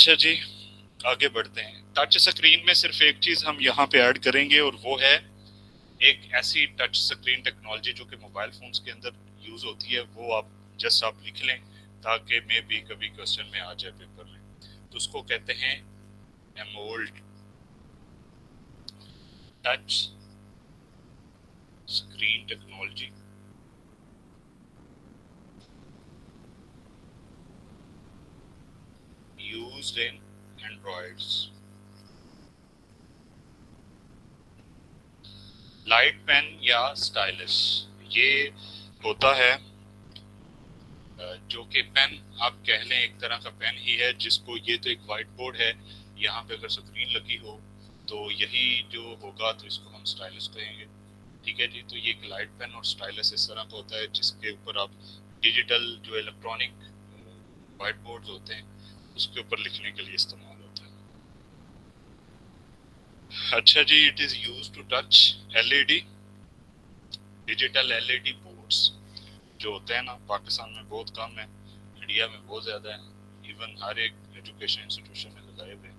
अच्छा जी, आगे बढ़ते हैं। टच स्क्रीन में सिर्फ एक चीज हम यहाँ पे ऐड करेंगे और वो है एक ऐसी टच स्क्रीन टेक्नोलॉजी जो कि मोबाइल फोन्स के अंदर यूज होती है। वो आप जस्ट आप लिख लें ताकि मे भी कभी क्वेश्चन में आ जाए पेपर में। तो उसको कहते हैं AMOLED touch screen technology used in Androids. Light pen या स्टाइलिश, ये होता है जो कि पेन आप कह लें, एक तरह का पेन ही है जिसको, ये तो एक वाइट बोर्ड है, यहाँ पे अगर स्क्रीन लगी हो तो यही जो होगा, तो इसको हम स्टाइलिश कहेंगे। ठीक है जी। तो ये एक लाइट पेन और स्टाइलिश इस तरह का होता है जिसके ऊपर आप डिजिटल जो इलेक्ट्रॉनिक वाइट बोर्ड होते हैं उसके ऊपर लिखने के लिए इस्तेमाल होता है। अच्छा जी, it is use to touch LED, digital LED boards जो होते हैं ना, पाकिस्तान में बहुत कम है, इंडिया में बहुत ज़्यादा है। इवन हर एक एजुकेशन इंस्टीट्यूशन में लगाए हुए हैं,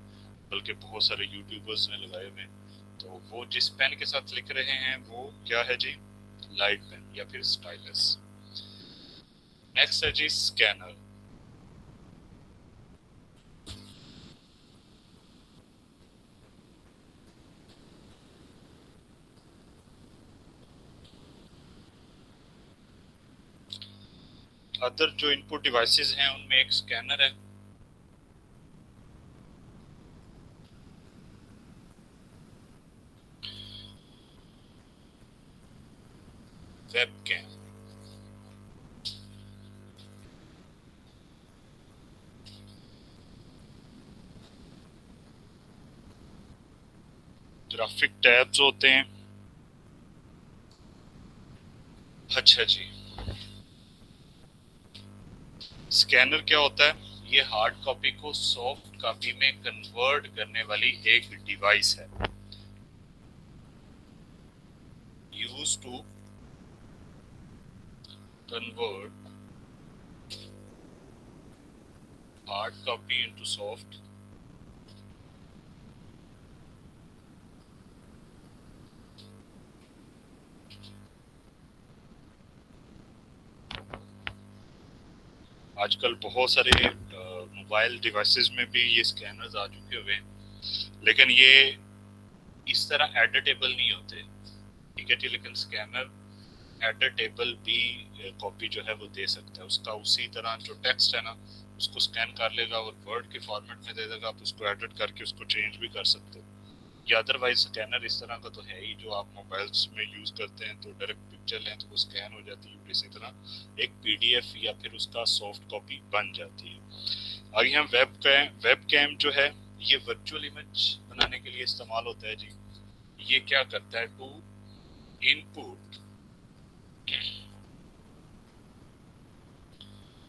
बल्कि बहुत सारे यूट्यूबर्स ने लगाए हुए हैं। तो वो जिस पेन के साथ लिख रहे हैं वो क्या है जी? लाइट पेन या फिर स्टाइलस। नेक्स्ट है जी स्कैनर। अदर जो इनपुट डिवाइसेस हैं उनमें एक स्कैनर है। वेब कैम, ग्राफिक टैब्स होते हैं। अच्छा जी, स्कैनर क्या होता है? ये हार्ड कॉपी को सॉफ्ट कॉपी में कन्वर्ट करने वाली एक डिवाइस है, use to convert hard copy into soft. आजकल बहुत सारे मोबाइल डिवाइसेस में भी ये स्कैनर्स आ चुके हुए हैं, लेकिन ये इस तरह एडिटेबल नहीं होते। ठीक है जी, लेकिन स्कैनर एडिटेबल भी कॉपी जो है वो दे सकता है उसका। उसी तरह जो टेक्स्ट है ना, उसको स्कैन कर लेगा और वर्ड के फॉर्मेट में दे देगा, आप उसको एडिट करके उसको चेंज भी कर सकते हो। या अदरवाइज स्कैनर इस तरह का तो है ही, जो आप मोबाइल्स में यूज करते हैं तो डायरेक्ट पिक्चर लें तो वो स्कैन हो जाती है, इसी तरह एक पीडीएफ या फिर उसका सॉफ्ट कॉपी बन जाती है। आगे हम वेब कैम जो है ये वर्चुअल इमेज बनाने के लिए इस्तेमाल होता है जी। ये क्या करता है? टू इनपुट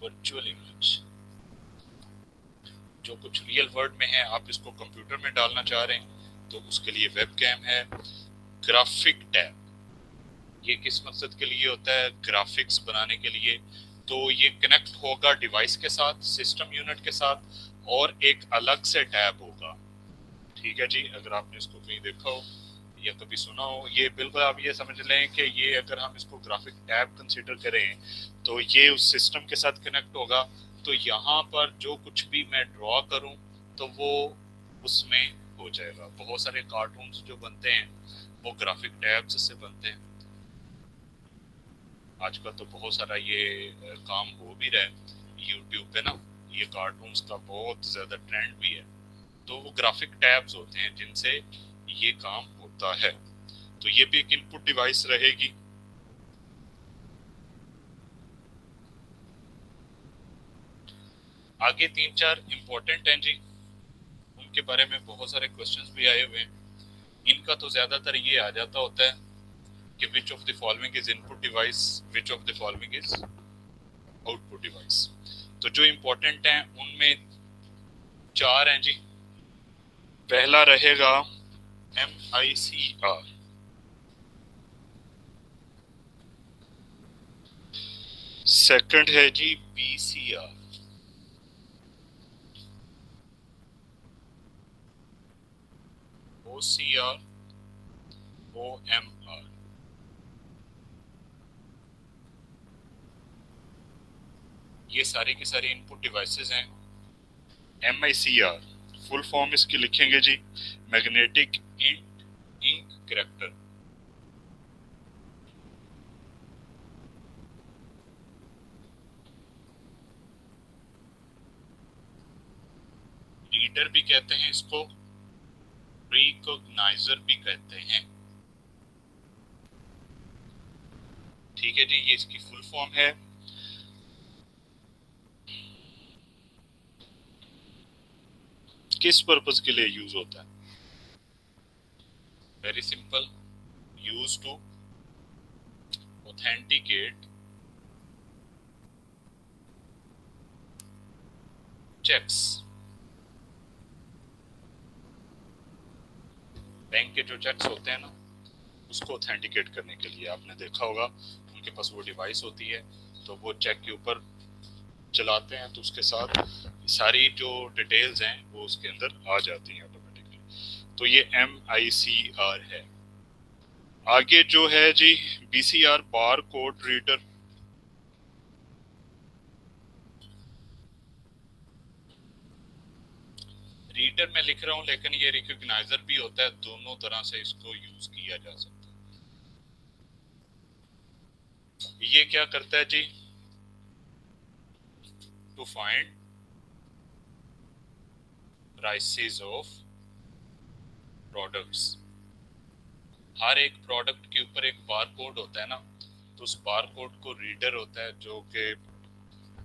वर्चुअल इमेज, जो कुछ रियल वर्ड में है आप इसको कंप्यूटर में डालना चाह रहे हैं तो उसके लिए वेब कैम है। ग्राफिक टैब, ये किस मकसद के लिए होता है? ग्राफिक्स बनाने के लिए। तो ये कनेक्ट होगा डिवाइस के साथ, सिस्टम यूनिट के साथ, और एक अलग से टैब होगा। ठीक है जी। अगर आपने इसको कहीं देखा हो या कभी सुना हो, ये बिल्कुल आप ये समझ लें कि ये अगर हम इसको ग्राफिक टैब कंसीडर करें तो ये उस सिस्टम के साथ कनेक्ट होगा। तो यहाँ पर जो कुछ भी मैं ड्रॉ करूँ तो वो उसमें हो जाएगा। बहुत सारे कार्टून्स जो बनते हैं वो ग्राफिक टैब्स से बनते हैं। आजकल तो बहुत सारा ये काम हो भी रहा है यूट्यूब पे ना, ये कार्टून्स का बहुत ज्यादा ट्रेंड भी है। तो वो ग्राफिक टैब्स होते हैं जिनसे ये काम होता है। तो ये भी एक इनपुट डिवाइस रहेगी। आगे तीन चार इंपॉर्टेंट हैं जी, उनके बारे में बहुत सारे क्वेश्चंस भी आए हुए हैं। इनका तो ज्यादातर ये आ जाता होता है कि which of the following is input device, which of the following is output device. तो जो इंपॉर्टेंट हैं उनमें चार हैं जी। पहला रहेगा MICR, सेकंड है जी VCR, OCR, OMR, ये सारे के सारे इनपुट डिवाइसेस हैं। MICR फुल फॉर्म इसकी लिखेंगे जी, मैग्नेटिक इंक करेक्टर। रीडर भी कहते हैं इसको, रिकॉग्नाइजर भी कहते हैं। ठीक है जी, ये इसकी फुल फॉर्म है। किस पर्पस के लिए यूज होता है? Very simple, use to authenticate cheques. Bank के जो चेक्स होते हैं ना, उसको ऑथेंटिकेट करने के लिए आपने देखा होगा उनके पास वो डिवाइस होती है, तो वो चेक के ऊपर चलाते हैं तो उसके साथ सारी जो डिटेल्स हैं वो उसके अंदर आ जाती हैं ऑटोमेटिकली। तो ये MICR है। आगे जो है जी BCR, bar code reader. Reader में लिख रहा हूं, लेकिन ये रिकॉग्नाइजर भी होता है, दोनों तरह से इसको यूज किया जा सकता है। ये क्या करता है जी? To find prices of products. हर एक प्रोडक्ट के ऊपर एक बार कोड होता है ना, तो उस बार कोड को रीडर होता है, जो कि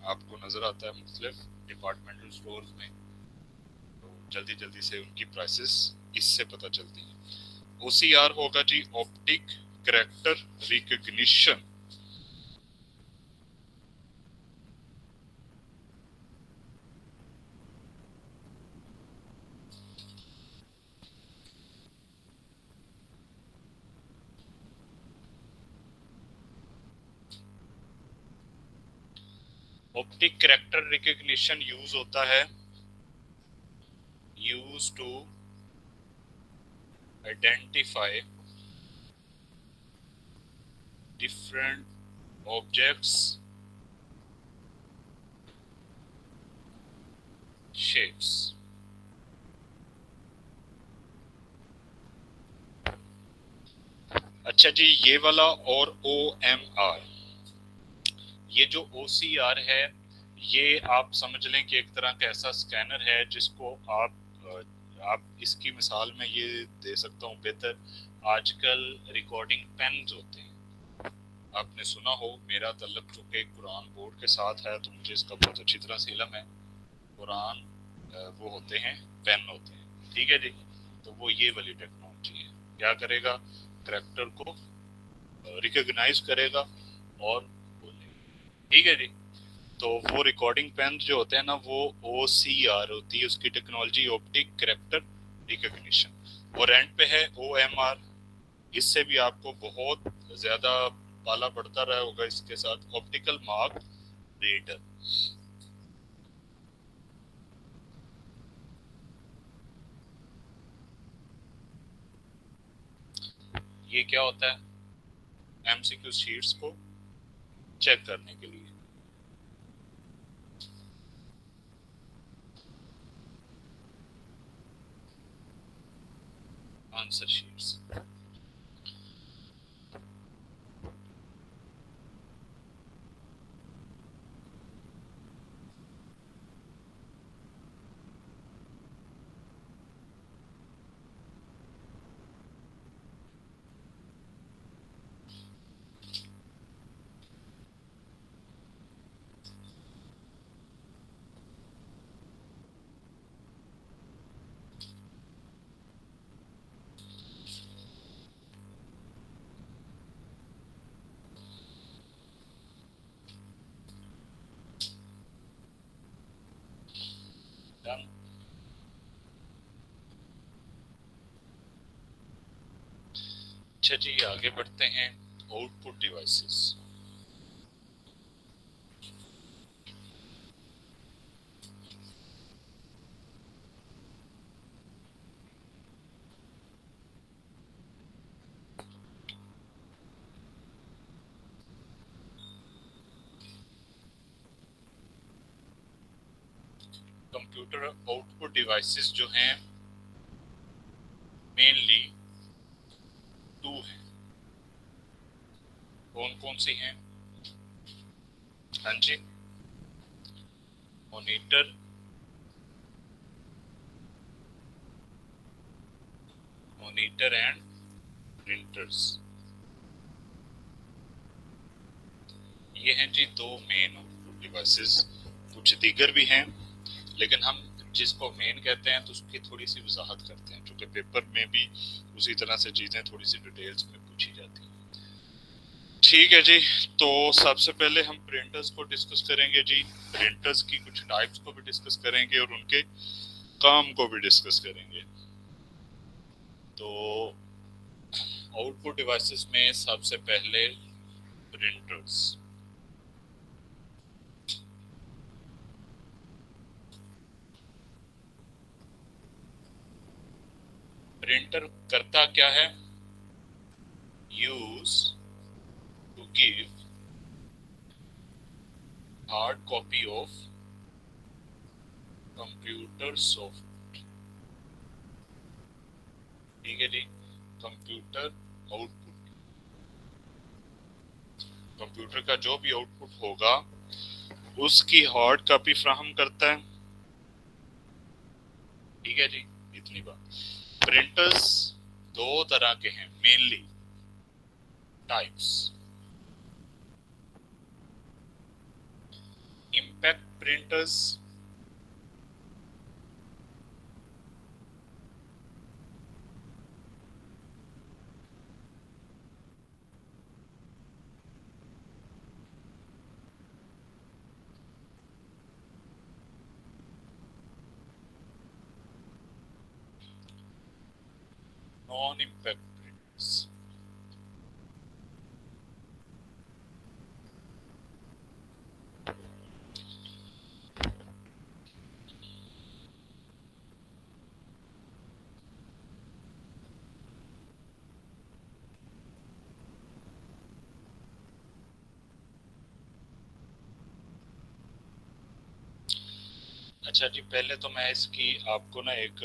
आपको नजर आता है मुख्तलिफ डिपार्टमेंटल स्टोर्स में, तो जल्दी जल्दी से उनकी प्राइसेस इससे पता चलती है। OCR होगा जी, optic character recognition. Optic character recognition use होता है, use to identify different objects, shapes. अच्छा जी, ये वाला और OMR, ये जो OCR है ये आप समझ लें कि एक तरह का ऐसा स्कैनर है जिसको आप इसकी मिसाल में ये दे सकता हूँ बेहतर। आजकल रिकॉर्डिंग पेन्स होते हैं, आपने सुना हो, मेरा तल्लुक चूंकि कुरान बोर्ड के साथ है तो मुझे इसका बहुत अच्छी तरह से इल्म है। कुरान वो होते हैं, पेन होते हैं, ठीक है जी। तो वो ये वाली टेक्नोलॉजी है, क्या करेगा, करैक्टर को रिकॉग्नाइज करेगा और बोलेगा। ठीक है जी। तो वो रिकॉर्डिंग पेन जो होते हैं ना, वो OCR होती है, उसकी टेक्नोलॉजी ऑप्टिक कैरेक्टर रिकॉग्निशन। और एंड पे है OMR। इससे भी आपको बहुत ज्यादा पाला पड़ता रहा होगा इसके साथ, ऑप्टिकल मार्क रीडर। ये क्या होता है? MCQ शीट्स को चेक करने के लिए। Answer sheets. डन। अच्छा जी, आगे बढ़ते हैं। Output devices. Computer output devices जो हैं मेनली टू हैं। कौन कौन सी हैं? हाँ जी, मॉनिटर, मॉनिटर एंड प्रिंटर्स। ये हैं जी दो मेन आउटपुट डिवाइसेस। कुछ दीगर भी हैं, लेकिन हम जिसको मेन कहते हैं तो उसकी थोड़ी सी वजाहत करते हैं, क्योंकि पेपर में भी उसी तरह से चीजें थोड़ी सी डिटेल्स में पूछी जाती हैं। ठीक है जी, तो सबसे पहले हम प्रिंटर्स को डिस्कस करेंगे जी। प्रिंटर्स की कुछ टाइप्स को भी डिस्कस करेंगे और उनके काम को भी डिस्कस करेंगे। तो आउटपुट डिवाइसेस में सबसे पहले प्रिंटर्स। प्रिंटर करता क्या है? Use to give hard copy of computer soft. ठीक है जी, कंप्यूटर आउटपुट, कंप्यूटर का जो भी आउटपुट होगा उसकी हार्ड कॉपी फ्राहम करता है। ठीक है जी, इतनी बात। प्रिंटर्स दो तरह के हैं mainly types. Impact printers, non impact printers. अच्छा जी, पहले तो मैं इसकी आपको ना एक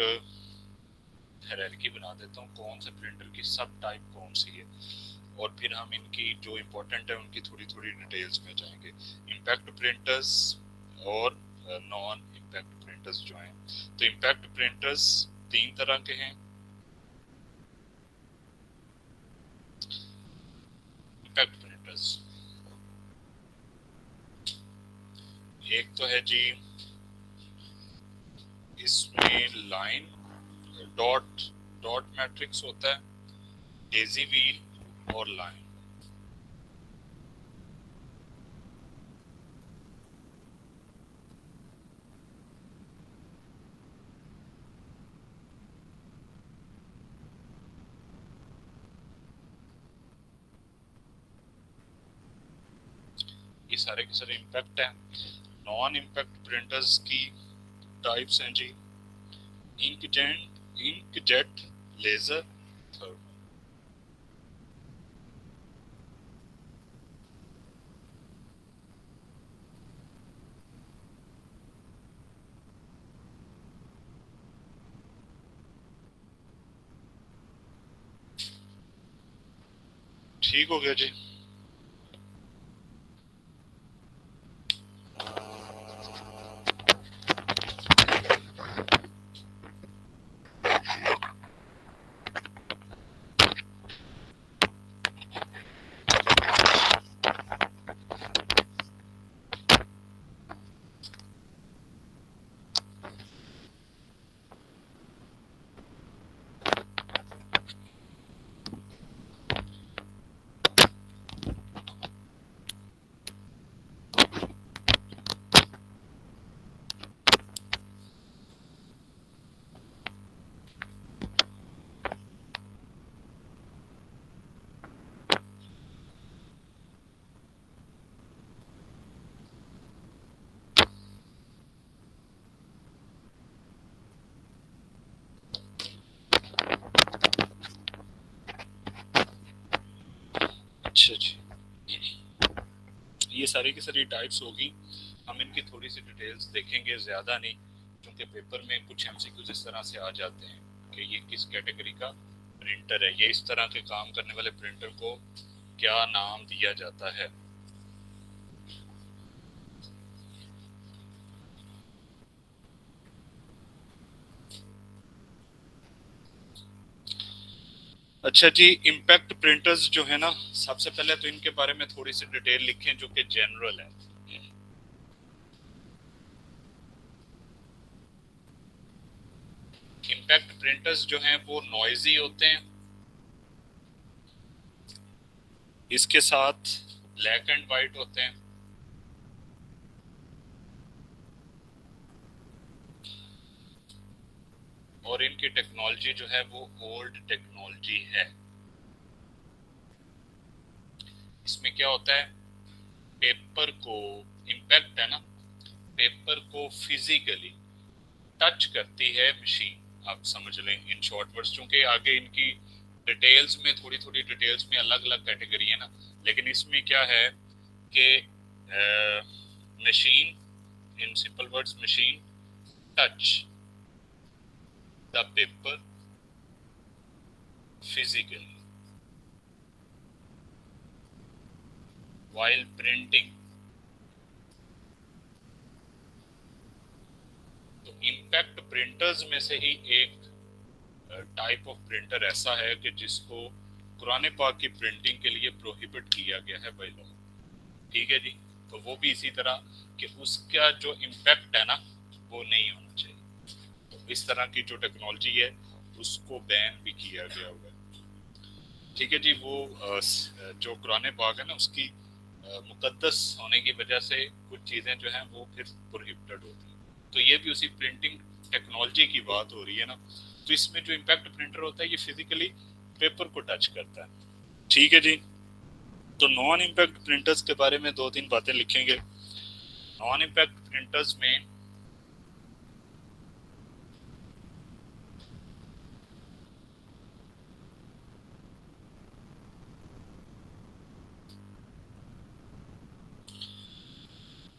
हायरार्की बना देता हूँ, कौन से प्रिंटर की सब टाइप कौन सी है, और फिर हम इनकी जो इम्पोर्टेंट है उनकी थोड़ी थोड़ी डिटेल्स में जाएंगे। इम्पैक्ट प्रिंटर्स और नॉन इम्पैक्ट प्रिंटर्स जो हैं। तो इम्पैक्ट प्रिंटर्स तीन तरह के हैं। इम्पैक्ट प्रिंटर्स, एक तो है जी, इसमें लाइन डॉट डॉट मैट्रिक्स होता है, डेजी व्हील और लाइन। ये सारे के सारे इम्पैक्ट हैं। नॉन इम्पैक्ट प्रिंटर्स की टाइप्स हैं जी, इंकजेट, लेजर, थर्मल। ठीक हो गया जी। अच्छा जी, ये सारी की सारी टाइप्स होगी। हम इनकी थोड़ी सी डिटेल्स देखेंगे, ज्यादा नहीं, क्योंकि पेपर में कुछ एमसीक्यूज इस तरह से आ जाते हैं कि ये किस कैटेगरी का प्रिंटर है, ये इस तरह के काम करने वाले प्रिंटर को क्या नाम दिया जाता है। अच्छा जी, इम्पैक्ट प्रिंटर्स जो है ना, सबसे पहले तो इनके बारे में थोड़ी सी डिटेल लिखें जो कि जनरल है। इम्पैक्ट प्रिंटर्स जो हैं वो नॉइजी होते हैं, इसके साथ ब्लैक एंड वाइट होते हैं, और इनकी टेक्नोलॉजी जो है वो ओल्ड टेक्नोलॉजी है। इसमें क्या होता है, पेपर को, इम्पैक्ट है ना, पेपर को फिजिकली टच करती है मशीन, आप समझ लें इन शॉर्ट वर्ड्स। चूंकि आगे इनकी डिटेल्स में, थोड़ी थोड़ी डिटेल्स में अलग अलग कैटेगरी है ना, लेकिन इसमें क्या है कि machine, in simple words, machine touch the paper physically while printing। तो इम्पैक्ट प्रिंटर्स में से ही एक टाइप ऑफ प्रिंटर ऐसा है कि जिसको कुरान पाक की प्रिंटिंग के लिए प्रोहिबिट किया गया है बाय लॉ। ठीक है जी, तो वो भी इसी तरह कि उसका जो इम्पैक्ट है ना वो नहीं होना चाहिए। तो इस तरह की जो टेक्नोलॉजी है उसको बैन भी किया गया हुआ है। ठीक है जी, वो जो कुरान पाक है ना उसकी मुकद्दस होने की वजह से कुछ चीज़ें जो हैं वो फिर प्रोहिबिटेड होती हैं। तो ये भी उसी प्रिंटिंग टेक्नोलॉजी की बात हो रही है ना। तो इसमें जो इम्पैक्ट प्रिंटर होता है ये फिजिकली पेपर को टच करता है। ठीक है जी, तो नॉन इम्पैक्ट प्रिंटर्स के बारे में दो तीन बातें लिखेंगे। नॉन इम्पैक्ट प्रिंटर्स में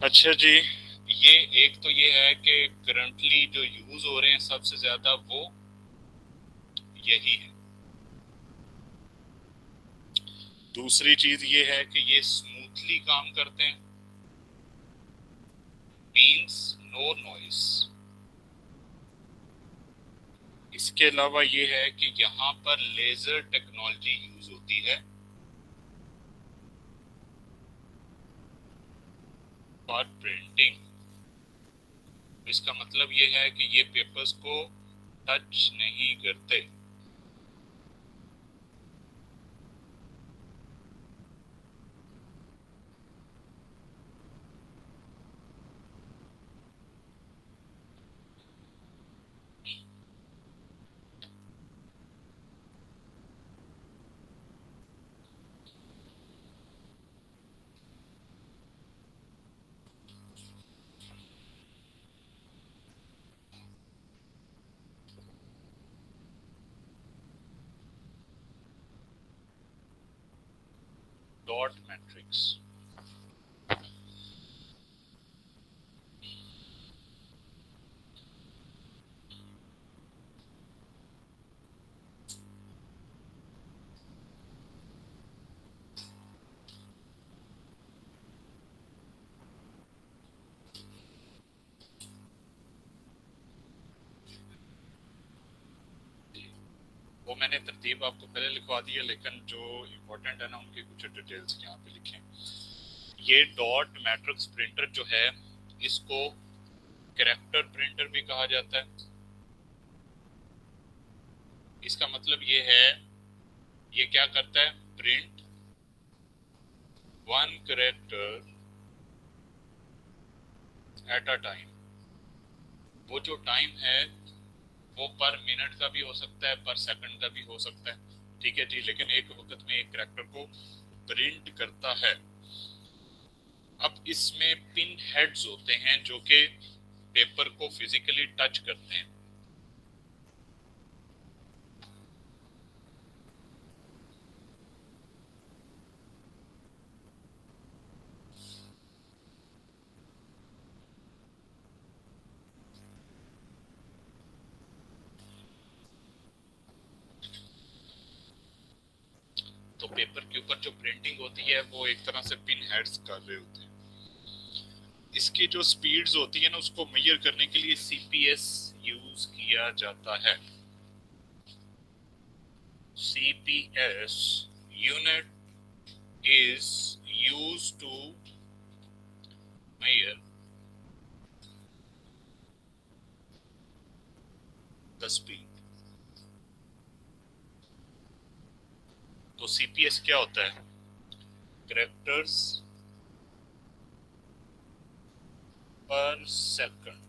अच्छा जी, ये एक तो ये है कि करंटली जो यूज हो रहे हैं सबसे ज्यादा वो यही है। दूसरी चीज ये है कि ये स्मूथली काम करते हैं, मींस नो नॉइस। इसके अलावा ये है कि यहाँ पर लेजर टेक्नोलॉजी यूज होती है फॉर प्रिंटिंग। इसका मतलब ये है कि ये पेपर्स को टच नहीं करते। डॉट मैट्रिक्स, वो मैंने तरतीब आपको पहले लिखवा दी है, लेकिन जो इम्पोर्टेंट है ना उनकी कुछ डिटेल्स यहाँ पे लिखें। ये डॉट मैट्रिक्स प्रिंटर जो है इसको कैरेक्टर प्रिंटर भी कहा जाता है। इसका मतलब ये है, ये क्या करता है, print one character eight a time. वो जो टाइम है वो पर मिनट का भी हो सकता है, पर सेकंड का भी हो सकता है। ठीक है जी, लेकिन एक वक्त में एक कैरेक्टर को प्रिंट करता है। अब इसमें पिन हेड्स होते हैं जो कि पेपर को फिजिकली टच करते हैं। तो पेपर के ऊपर जो प्रिंटिंग होती है वो एक तरह से पिन हेड्स कर रहे होते हैं। इसकी जो स्पीड्स होती है ना, उसको मेजर करने के लिए सीपीएस यूज किया जाता है। CPS unit is used to measure the speed। तो सीपीएस क्या होता है? कैरेक्टर्स पर सेकंड।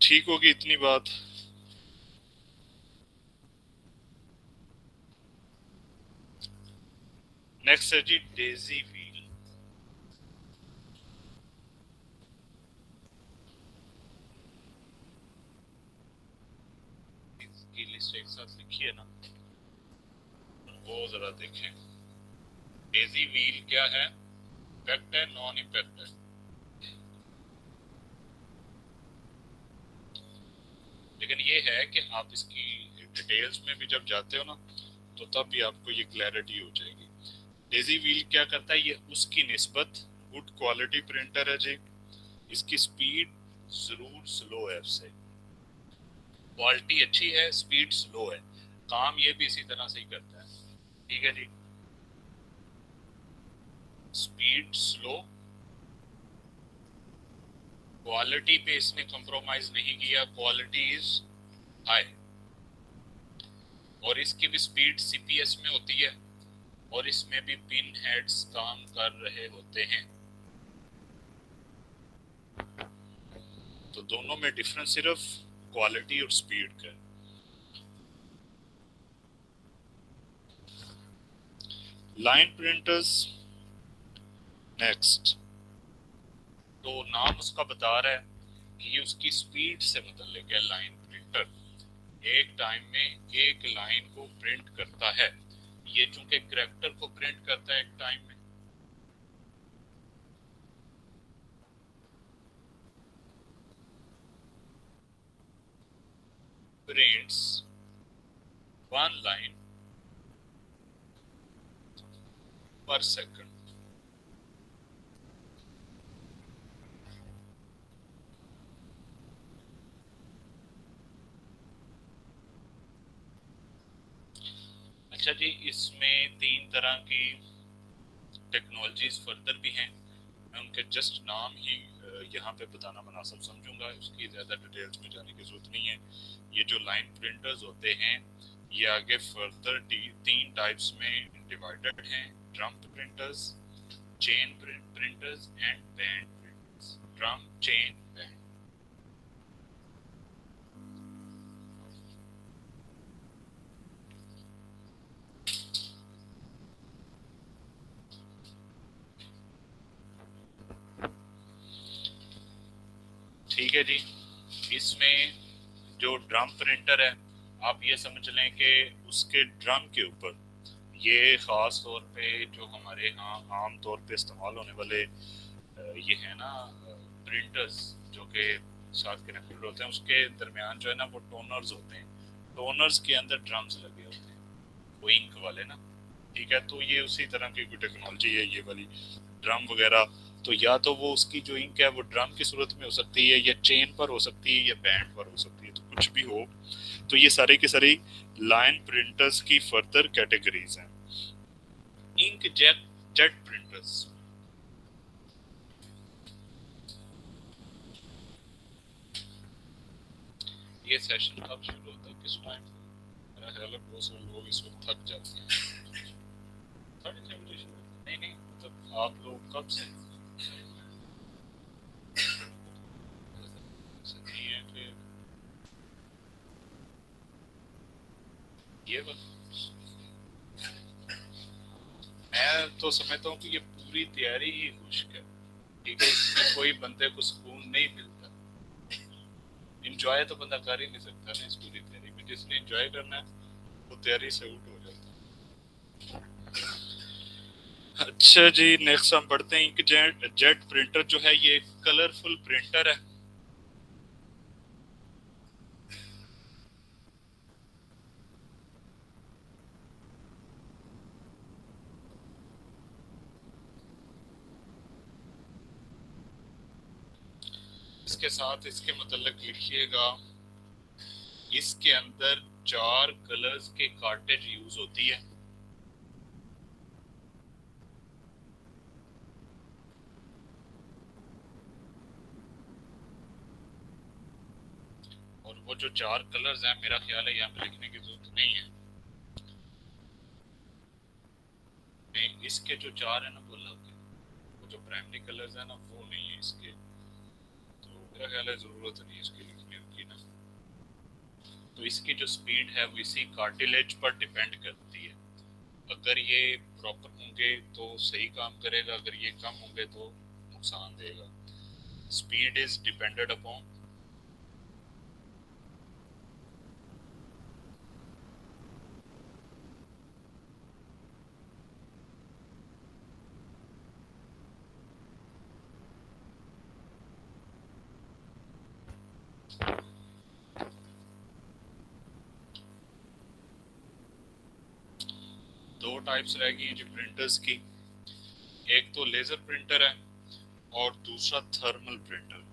ठीक होगी इतनी बात। नेक्स्ट है जी डेजी व्हील। इसकी लिस्ट एक साथ लिखी है ना, वो जरा देखें। डेजी व्हील क्या है? इम्पैक्ट है, नॉन इम्पैक्ट है? लेकिन ये है कि आप इसकी डिटेल्स में भी जब जाते हो ना, तो तब भी आपको ये क्लैरिटी हो जाएगी। डेजी व्हील क्या करता है? ये उसकी निस्बत गुड क्वालिटी प्रिंटर है जी। इसकी स्पीड जरूर स्लो है उससे। क्वालिटी अच्छी है, स्पीड स्लो है। काम ये भी इसी तरह से ही करता है। ठीक है जी, स्पीड स्लो, क्वालिटी पे इसने कंप्रोमाइज नहीं किया, क्वालिटी इज हाई। और इसकी भी स्पीड सीपीएस में होती है, और इसमें भी पिन हेड्स काम कर रहे होते हैं। तो दोनों में डिफरेंस सिर्फ क्वालिटी और स्पीड का है। Line printers next. तो नाम उसका बता रहा है कि ये उसकी स्पीड से मुतल्लिक है। लाइन प्रिंटर एक टाइम में एक लाइन को प्रिंट करता है। ये चूंकि कैरेक्टर को प्रिंट करता है एक टाइम में, प्रिंट्स वन लाइन पर सेकंड। अच्छा जी, इसमें 3 तरह की टेक्नोलॉजीज फर्दर भी हैं। मैं उनके जस्ट नाम ही यहाँ पे बताना मुनासिब समझूंगा, उसकी ज़्यादा डिटेल्स में जाने की जरूरत नहीं है। ये जो लाइन प्रिंटर्स होते हैं, ये आगे फर्दर 3 टाइप्स में डिवाइडेड हैं। Drum printers, chain printers and band printers. Drum, chain, band. ठीक है जी, इसमें जो ड्रम प्रिंटर है, आप ये समझ लें कि उसके ड्रम के ऊपर ये ख़ास तौर पे जो हमारे यहाँ आम तौर पे इस्तेमाल होने वाले ये है ना प्रिंटर्स, जो कि साथ कनेक्टेड होते हैं, उसके दरमियान जो है ना वो टोनर्स होते हैं। टोनर्स के अंदर ड्रम्स लगे होते हैं, वो इंक वाले ना। ठीक है, तो ये उसी तरह की कोई टेक्नोलॉजी है ये वाली ड्रम वगैरह। तो या तो वो उसकी जो इंक है वो ड्रम की सूरत में हो सकती है, या चेन पर हो सकती है, या बैंड पर हो सकती है, तो कुछ भी हो। तो ये सारे के सारे लाइन प्रिंटर्स की फर्दर कैटेगरीज हैं। Ink jet jet printers. ये सेशन कब शुरू होता है, किस टाइम? मेरा ख्याल है बहुत सारे लोग इस वक्त थक जाते हैं। 3:30 बजे शुरू? नहीं नहीं, मतलब आप लोग कब से? नहीं है फिर ये बात। मैं तो समझता हूँ कि ये पूरी तैयारी ही खुश्क है। ठीक है, इसमें कोई बंदे को सुकून नहीं मिलता। इंजॉय तो बंदा कर ही नहीं सकता ना इस पूरी तैयारी में। जिसने इंजॉय करना है वो तैयारी से आउट हो जाता है। अच्छा जी, नेक्स्ट हम पढ़ते हैं कि जेट प्रिंटर जो है ये कलरफुल प्रिंटर है। इसके साथ इसके मतलब लिखिएगा, इसके अंदर 4 कलर्स के कार्टेज यूज होती है। और वो जो 4 कलर्स हैं, मेरा ख्याल है यहाँ पे लिखने की जरूरत नहीं है। नहीं, इसके जो 4 है ना, वो जो प्राइमरी कलर्स है ना, वो नहीं है इसके। तो मेरा ख्याल है जरूरत नहीं है इसकी लिखने की ना। तो इसकी जो स्पीड है वो इसी कार्टिलेज पर डिपेंड करती है। अगर ये प्रॉपर होंगे तो सही काम करेगा, अगर ये कम होंगे तो नुकसान देगा। स्पीड इज डिपेंडेड अपॉन दो टाइप्स रहेगी जो प्रिंटर्स की। एक तो लेजर प्रिंटर है और दूसरा थर्मल प्रिंटर।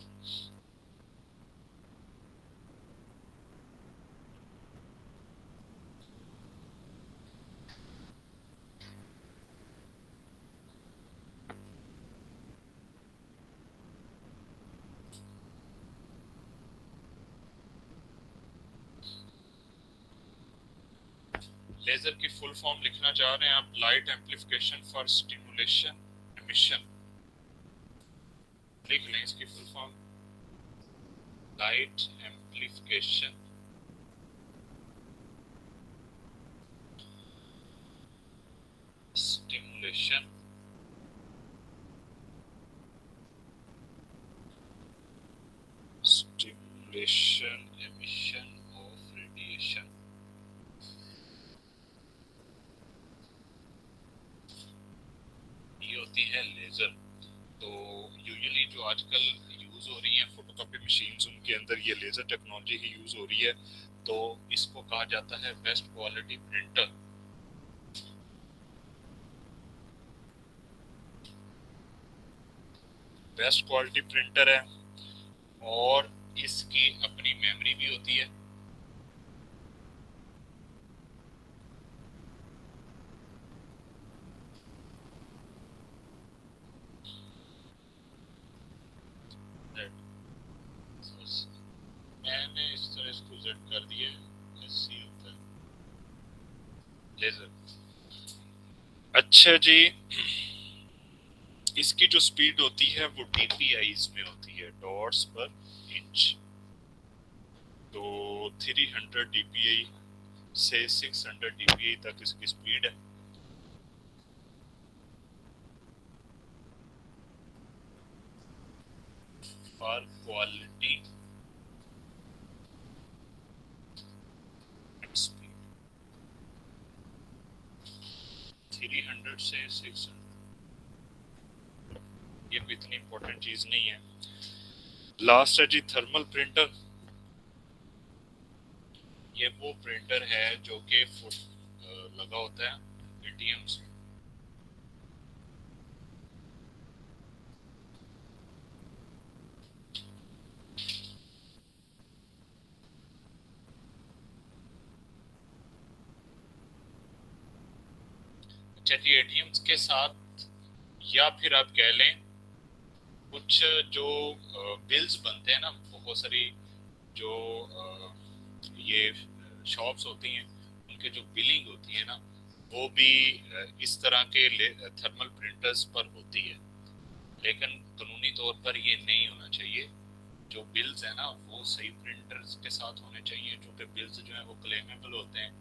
लेजर की फुल फॉर्म लिखना चाह रहे हैं आप? Light amplification for stimulation emission. लिख लें इसकी full form, light amplification stimulation stimulation emission of radiation. ये होती है लेजर। तो यूजुअली जो आजकल यूज हो रही है फोटोकॉपी मशीन्स, उनके अंदर ये लेजर टेक्नोलॉजी ही यूज हो रही है। तो इसको कहा जाता है best quality printer. Best quality printer है और इसकी अपनी मेमोरी भी होती है। मैंने इस तरह इसको जेड कर दिया है, ऐसे होता है लेजर। अच्छा जी, इसकी जो स्पीड होती है वो डीपीआईज में होती है, डॉट्स पर इंच। तो 300 डीपीआई से 600 डीपीआई तक इसकी स्पीड है। फॉर क्वालिटी एंड स्पीड 300 से 600, ये कोई इतनी इंपॉर्टेंट चीज नहीं है। लास्ट है जी थर्मल प्रिंटर। ये वो प्रिंटर है जो कि लगा होता है एटीएम्स। अच्छा जी, एटीएम्स के साथ या फिर आप कह लें कुछ जो बिल्स बनते हैं ना, बहुत सारी जो ये शॉप्स होती हैं, उनके जो बिलिंग होती है ना, वो भी इस तरह के थर्मल प्रिंटर्स पर होती है। लेकिन कानूनी तौर पर ये नहीं होना चाहिए। जो बिल्स है ना वो सही प्रिंटर्स के साथ होने चाहिए, जो कि बिल्स जो है वो क्लेमेबल होते हैं।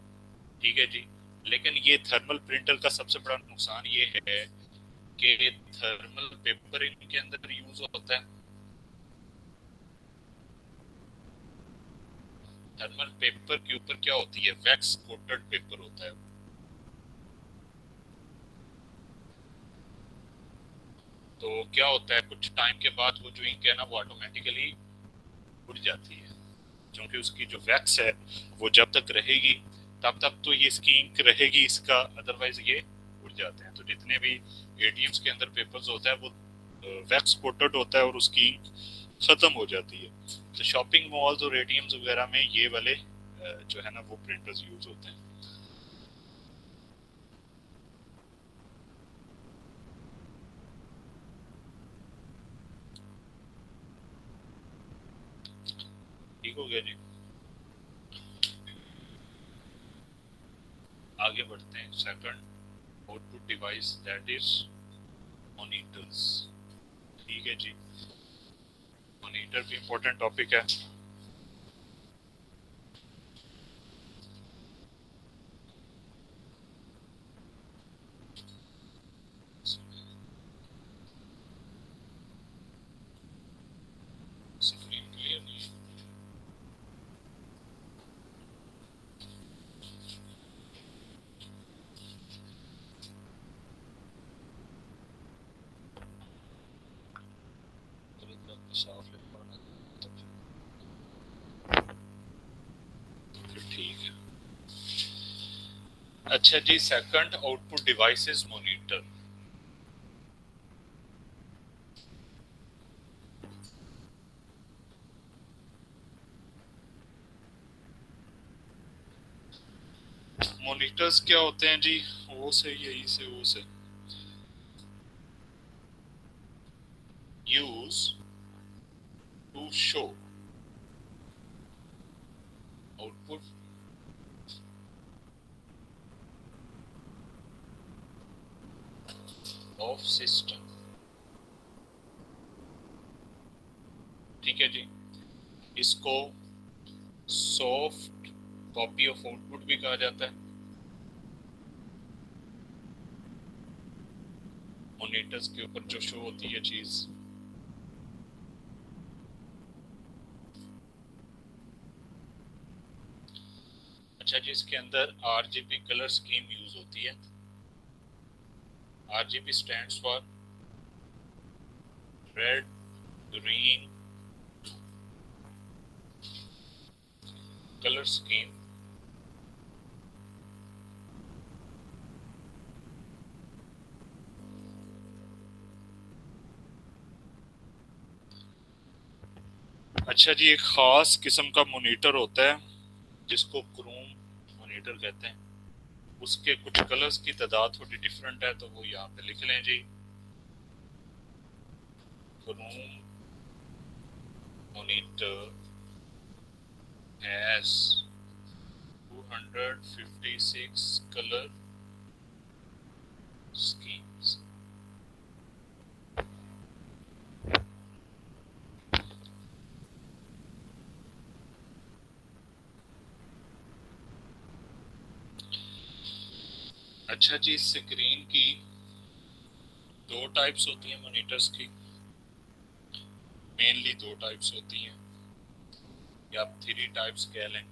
ठीक है जी। लेकिन ये थर्मल प्रिंटर का सबसे बड़ा नुकसान ये है कि थर्मल पेपर इनके अंदर यूज होता है। थर्मल पेपर के ऊपर क्या होती है, वैक्स कोटेड पेपर होता है। तो क्या होता है, कुछ टाइम के बाद वो जो इंक है ना वो ऑटोमेटिकली उड़ जाती है, क्योंकि उसकी जो वैक्स है वो जब तक रहेगी तब तक तो ये इसकी इंक रहेगी इसका, अदरवाइज ये उड़ जाते हैं। तो जितने भी एटीएम्स के अंदर पेपर्स होता है वो वैक्स कोटेड होता है और उसकी इंक खत्म हो जाती है। तो शॉपिंग मॉल्स और एटीएम्स वगैरह में ये वाले जो है ना वो प्रिंटर्स यूज होते हैं। ठीक हो गया जी। आगे बढ़ते हैं। Second output device that is monitors. ठीक है जी। मॉनिटर भी इंपॉर्टेंट टॉपिक है। स्क्रीन क्लियर नहीं है। साफ लिख पाना तो फिर ठीक है। अच्छा जी, second output device is monitor. Monitors क्या होते हैं जी? ओ से यही से ओ से used to show output of system. ठीक है जी। इसको सॉफ्ट कॉपी ऑफ आउटपुट भी कहा जाता है। मॉनिटर्स के ऊपर जो शो होती है चीज। अच्छा जी, इसके अंदर आरजीबी कलर स्कीम यूज होती है। RGB stands for red, green colour scheme. अच्छा जी, एक खास किस्म का मॉनिटर होता है जिसको क्रोम मॉनिटर कहते हैं। उसके कुछ कलर्स की तादाद थोड़ी डिफरेंट है, तो वो यहाँ पे लिख लें जी। Chrome monitor has 256 colour schemes. अच्छा जी, स्क्रीन की दो टाइप्स होती हैं मॉनिटर्स की। मेनली दो टाइप्स होती हैं, या आप थ्री टाइप्स कह लें।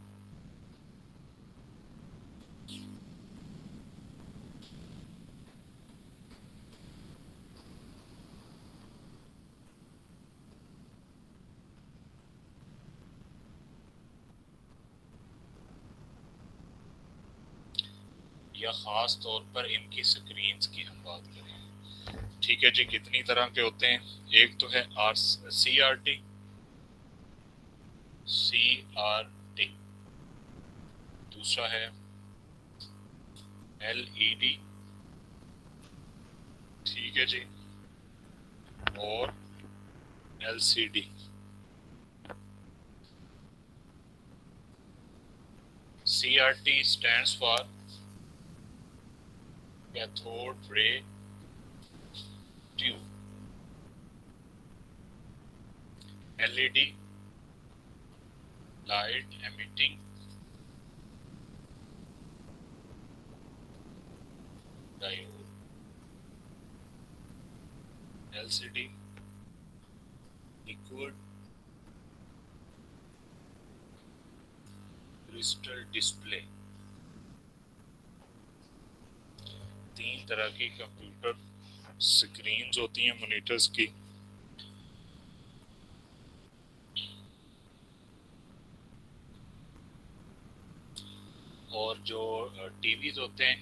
या खास तौर पर इनकी स्क्रीन्स की हम बात करें। ठीक है जी, कितनी तरह के होते हैं? एक तो है R C R T, C R T. दूसरा है एल ई डी। ठीक है जी। और L C D. C R T stands for cathode ray tube. LED light emitting diode. LCD liquid crystal display. तीन तरह की कंप्यूटर स्क्रीन्स होती हैं मॉनिटर्स की। और जो टीवीज होते हैं,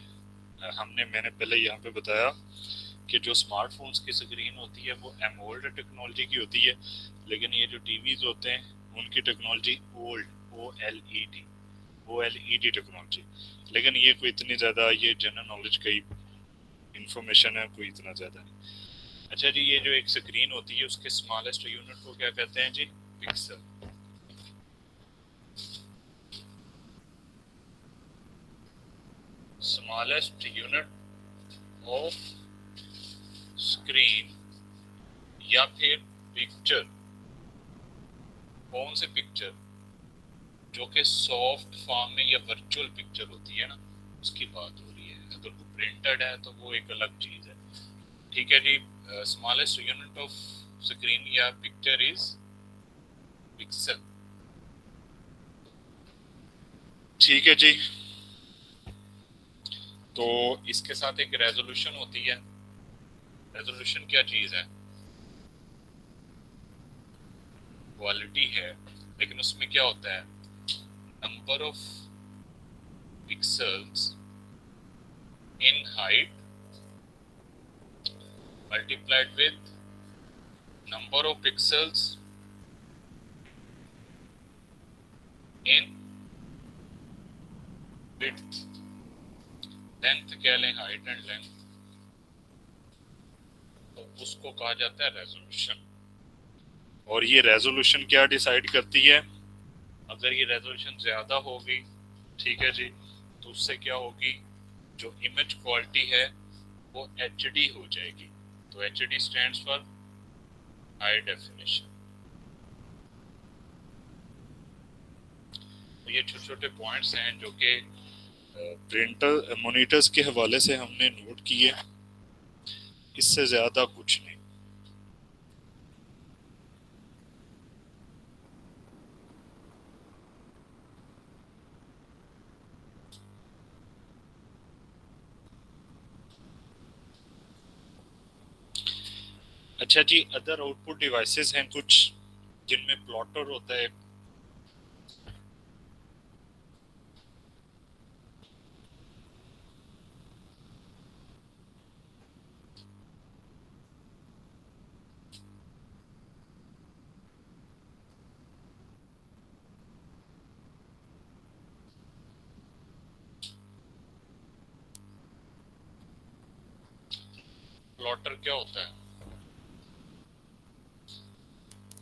मैंने पहले यहाँ पे बताया कि जो स्मार्टफोन्स की स्क्रीन होती है वो एमोल्ड टेक्नोलॉजी की होती है, लेकिन ये जो टीवीज होते हैं उनकी technology old, O L E D technology. लेकिन ये कोई इतनी ज़्यादा ये जनरल नॉलेज का ही इंफॉर्मेशन है, कोई इतना ज़्यादा नहीं। अच्छा जी, ये जो एक स्क्रीन होती है उसके स्मॉलेस्ट यूनिट को क्या कहते हैं जी? Pixel. Smallest unit of screen या फिर पिक्चर, कौन से पिक्चर? जो कि सॉफ्ट फॉर्म में या वर्चुअल पिक्चर होती है ना, उसकी बात हो रही है। अगर वो प्रिंटेड है तो वो एक अलग चीज है। ठीक है जी, स्मॉलेस्ट यूनिट ऑफ स्क्रीन या पिक्चर इज पिक्सल। ठीक है जी, तो इसके साथ एक रेजोल्यूशन होती है। रेजोल्यूशन क्या चीज है? क्वालिटी है, लेकिन उसमें क्या होता है? Number of pixels in height multiplied with number of pixels in width। Length कह लें, हाइट एंड लेंथ, तो उसको कहा जाता है रेजोल्यूशन। और ये रेजोल्यूशन क्या डिसाइड करती है? अगर ये रेजोल्यूशन ज्यादा होगी, ठीक है जी, तो उससे क्या होगी? जो इमेज क्वालिटी है वो एचडी हो जाएगी। तो HD stands for high definition. तो ये छोटे छोटे पॉइंट्स हैं जो कि प्रिंटर मॉनिटर्स के हवाले से हमने नोट किए, इससे ज्यादा कुछ नहीं। अच्छा जी, अदर आउटपुट डिवाइसेस हैं कुछ जिनमें प्लॉटर होता है। प्लॉटर क्या होता है?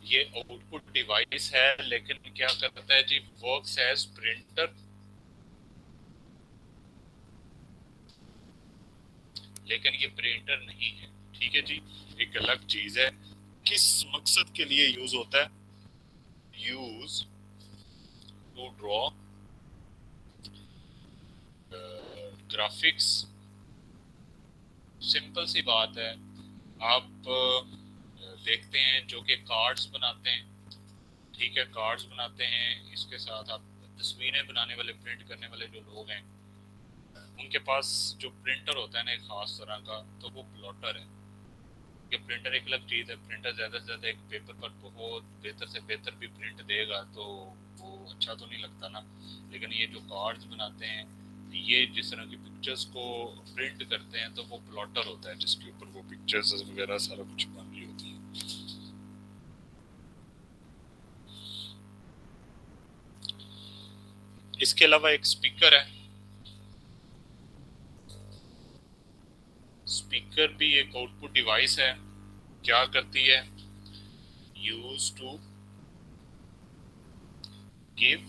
ये आउटपुट डिवाइस है, लेकिन क्या करता है जी? वर्क्स एज प्रिंटर, लेकिन ये प्रिंटर नहीं है। ठीक है जी, एक अलग चीज है। किस मकसद के लिए यूज होता है? Use to draw graphics. Simple सी बात है। आप देखते हैं जो कि कार्ड्स बनाते हैं, ठीक है, कार्ड्स बनाते हैं, इसके साथ आप तस्वीरें बनाने वाले, प्रिंट करने वाले जो लोग हैं, उनके पास जो प्रिंटर होता है ना एक खास तरह का, तो वो प्लॉटर है। कि प्रिंटर एक अलग चीज़ है। प्रिंटर ज़्यादा से ज़्यादा एक पेपर पर बहुत बेहतर से बेहतर भी प्रिंट देगा, तो वो अच्छा तो नहीं लगता ना। लेकिन ये जो कार्ड्स बनाते हैं, ये जिस तरह की पिक्चर्स को प्रिंट करते हैं, तो वो प्लॉटर होता है जिसके ऊपर वो पिक्चर्स वगैरह सारा कुछ बन रही होती है। इसके अलावा एक स्पीकर है। स्पीकर भी एक आउटपुट डिवाइस है। क्या करती है? Use to give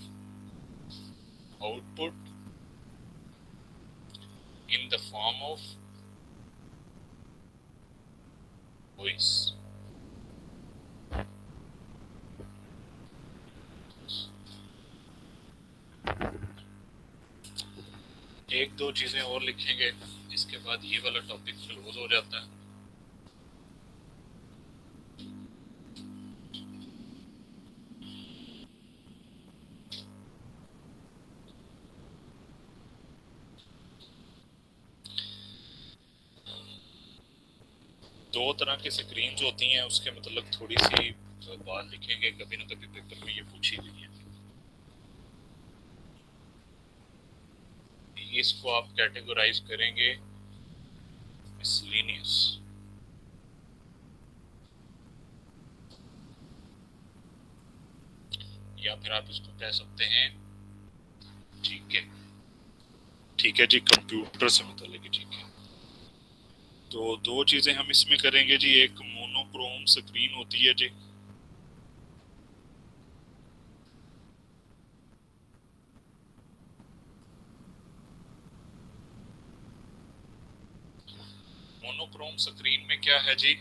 output in the form of voice। एक दो चीजें और लिखेंगे, इसके बाद ये वाला टॉपिक क्लोज हो जाता है। दो तरह की स्क्रीन्स होती हैं, उसके मतलब थोड़ी सी बात लिखेंगे, कभी ना कभी पेपर में ये पूछी गई है। इसको आप कैटेगराइज करेंगे मिसलेनियस। या फिर आप इसको कह सकते हैं, ठीक है, ठीक है जी, कंप्यूटर से मतलब है, ठीक है। तो दो चीजें हम इसमें करेंगे जी, एक मोनोक्रोम स्क्रीन होती है जी, मोनोक्रोम स्क्रीन में क्या है जी,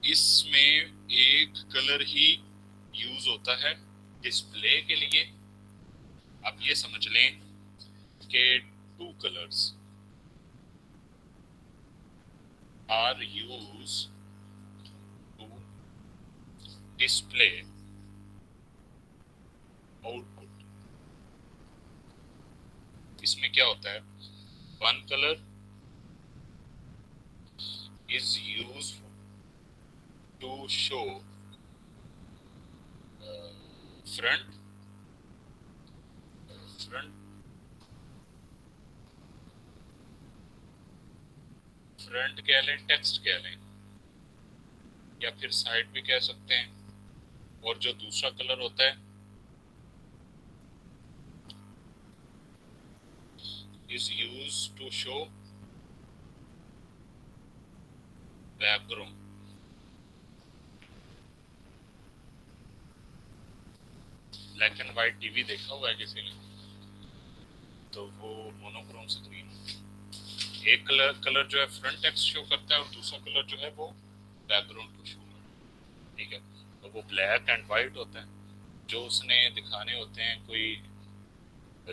इसमें एक कलर ही यूज होता है डिस्प्ले के लिए। आप ये समझ लें कि two colours are used to display output. इसमें क्या होता है, one colour is used to show front front front कह लें, टेक्स्ट कह लें, या फिर साइड भी कह सकते हैं। और जो दूसरा कलर होता है is used to show background। Black and white TV देखा हुआ है किसी ने, तो वो मोनोक्रोम स्क्रीन, एक कलर जो है फ्रंट टेक्स्ट शो करता है और दूसरा कलर जो है वो बैकग्राउंड को शो करता है, ठीक है। तो वो ब्लैक एंड व्हाइट होता है। जो उसने दिखाने होते हैं, कोई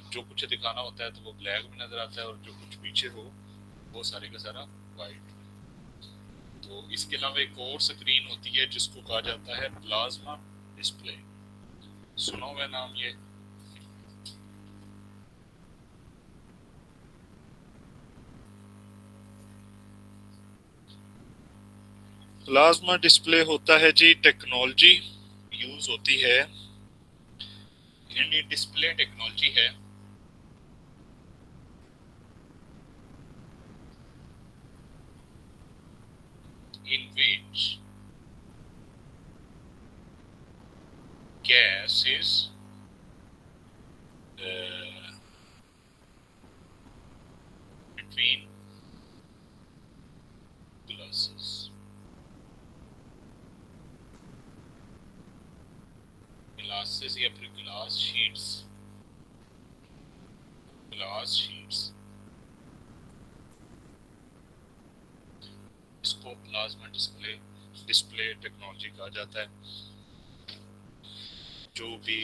जो कुछ दिखाना होता है तो वो ब्लैक में नजर आता है, और जो कुछ पीछे हो वो सारे का सारा व्हाइट। तो इसके अलावा एक और स्क्रीन होती है जिसको कहा जाता है प्लाज्मा डिस्प्ले। सुना हुआ नाम ये? प्लाज्मा डिस्प्ले होता है जी, टेक्नोलॉजी यूज होती है, यानी डिस्प्ले टेक्नोलॉजी है in which gas is between glasses। Glasses या फिर ग्लास शीट्स, इसको प्लाज्मा डिस्प्ले टेक्नोलॉजी कहा जाता है। जो कि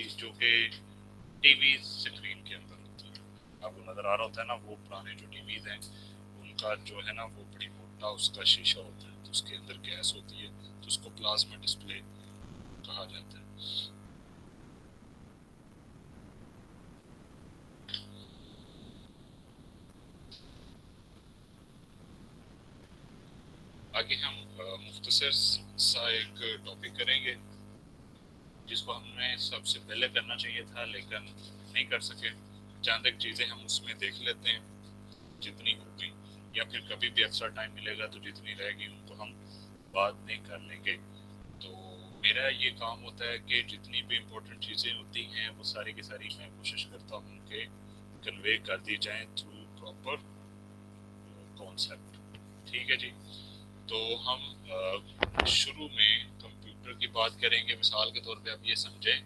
टीवी स्क्रीन के अंदर होती है, आपको नजर आ रहा होता है ना, वो पुराने जो टीवीज हैं उनका जो है ना वो बड़ी मोटा उसका शीशा होता है, तो उसके अंदर गैस होती है, तो उसको प्लाज्मा डिस्प्ले कहा जाता है। आगे हम मुख्तसर सा एक टॉपिक करेंगे जिसको हमने सबसे पहले करना चाहिए था लेकिन नहीं कर सके। जहाँ तक चीज़ें हम उसमें देख लेते हैं जितनी होगी, या फिर कभी भी एक्स्ट्रा टाइम मिलेगा तो जितनी रहेगी उनको हम बाद में कर लेंगे। तो मेरा ये काम होता है कि जितनी भी इम्पोर्टेंट चीज़ें होती हैं वो सारी की सारी मैं कोशिश करता हूँ कि कन्वे कर दी जाए थ्रू प्रॉपर कॉन्सेप्ट, ठीक है जी। तो हम शुरू में कंप्यूटर की बात करेंगे। मिसाल के तौर पे आप ये समझें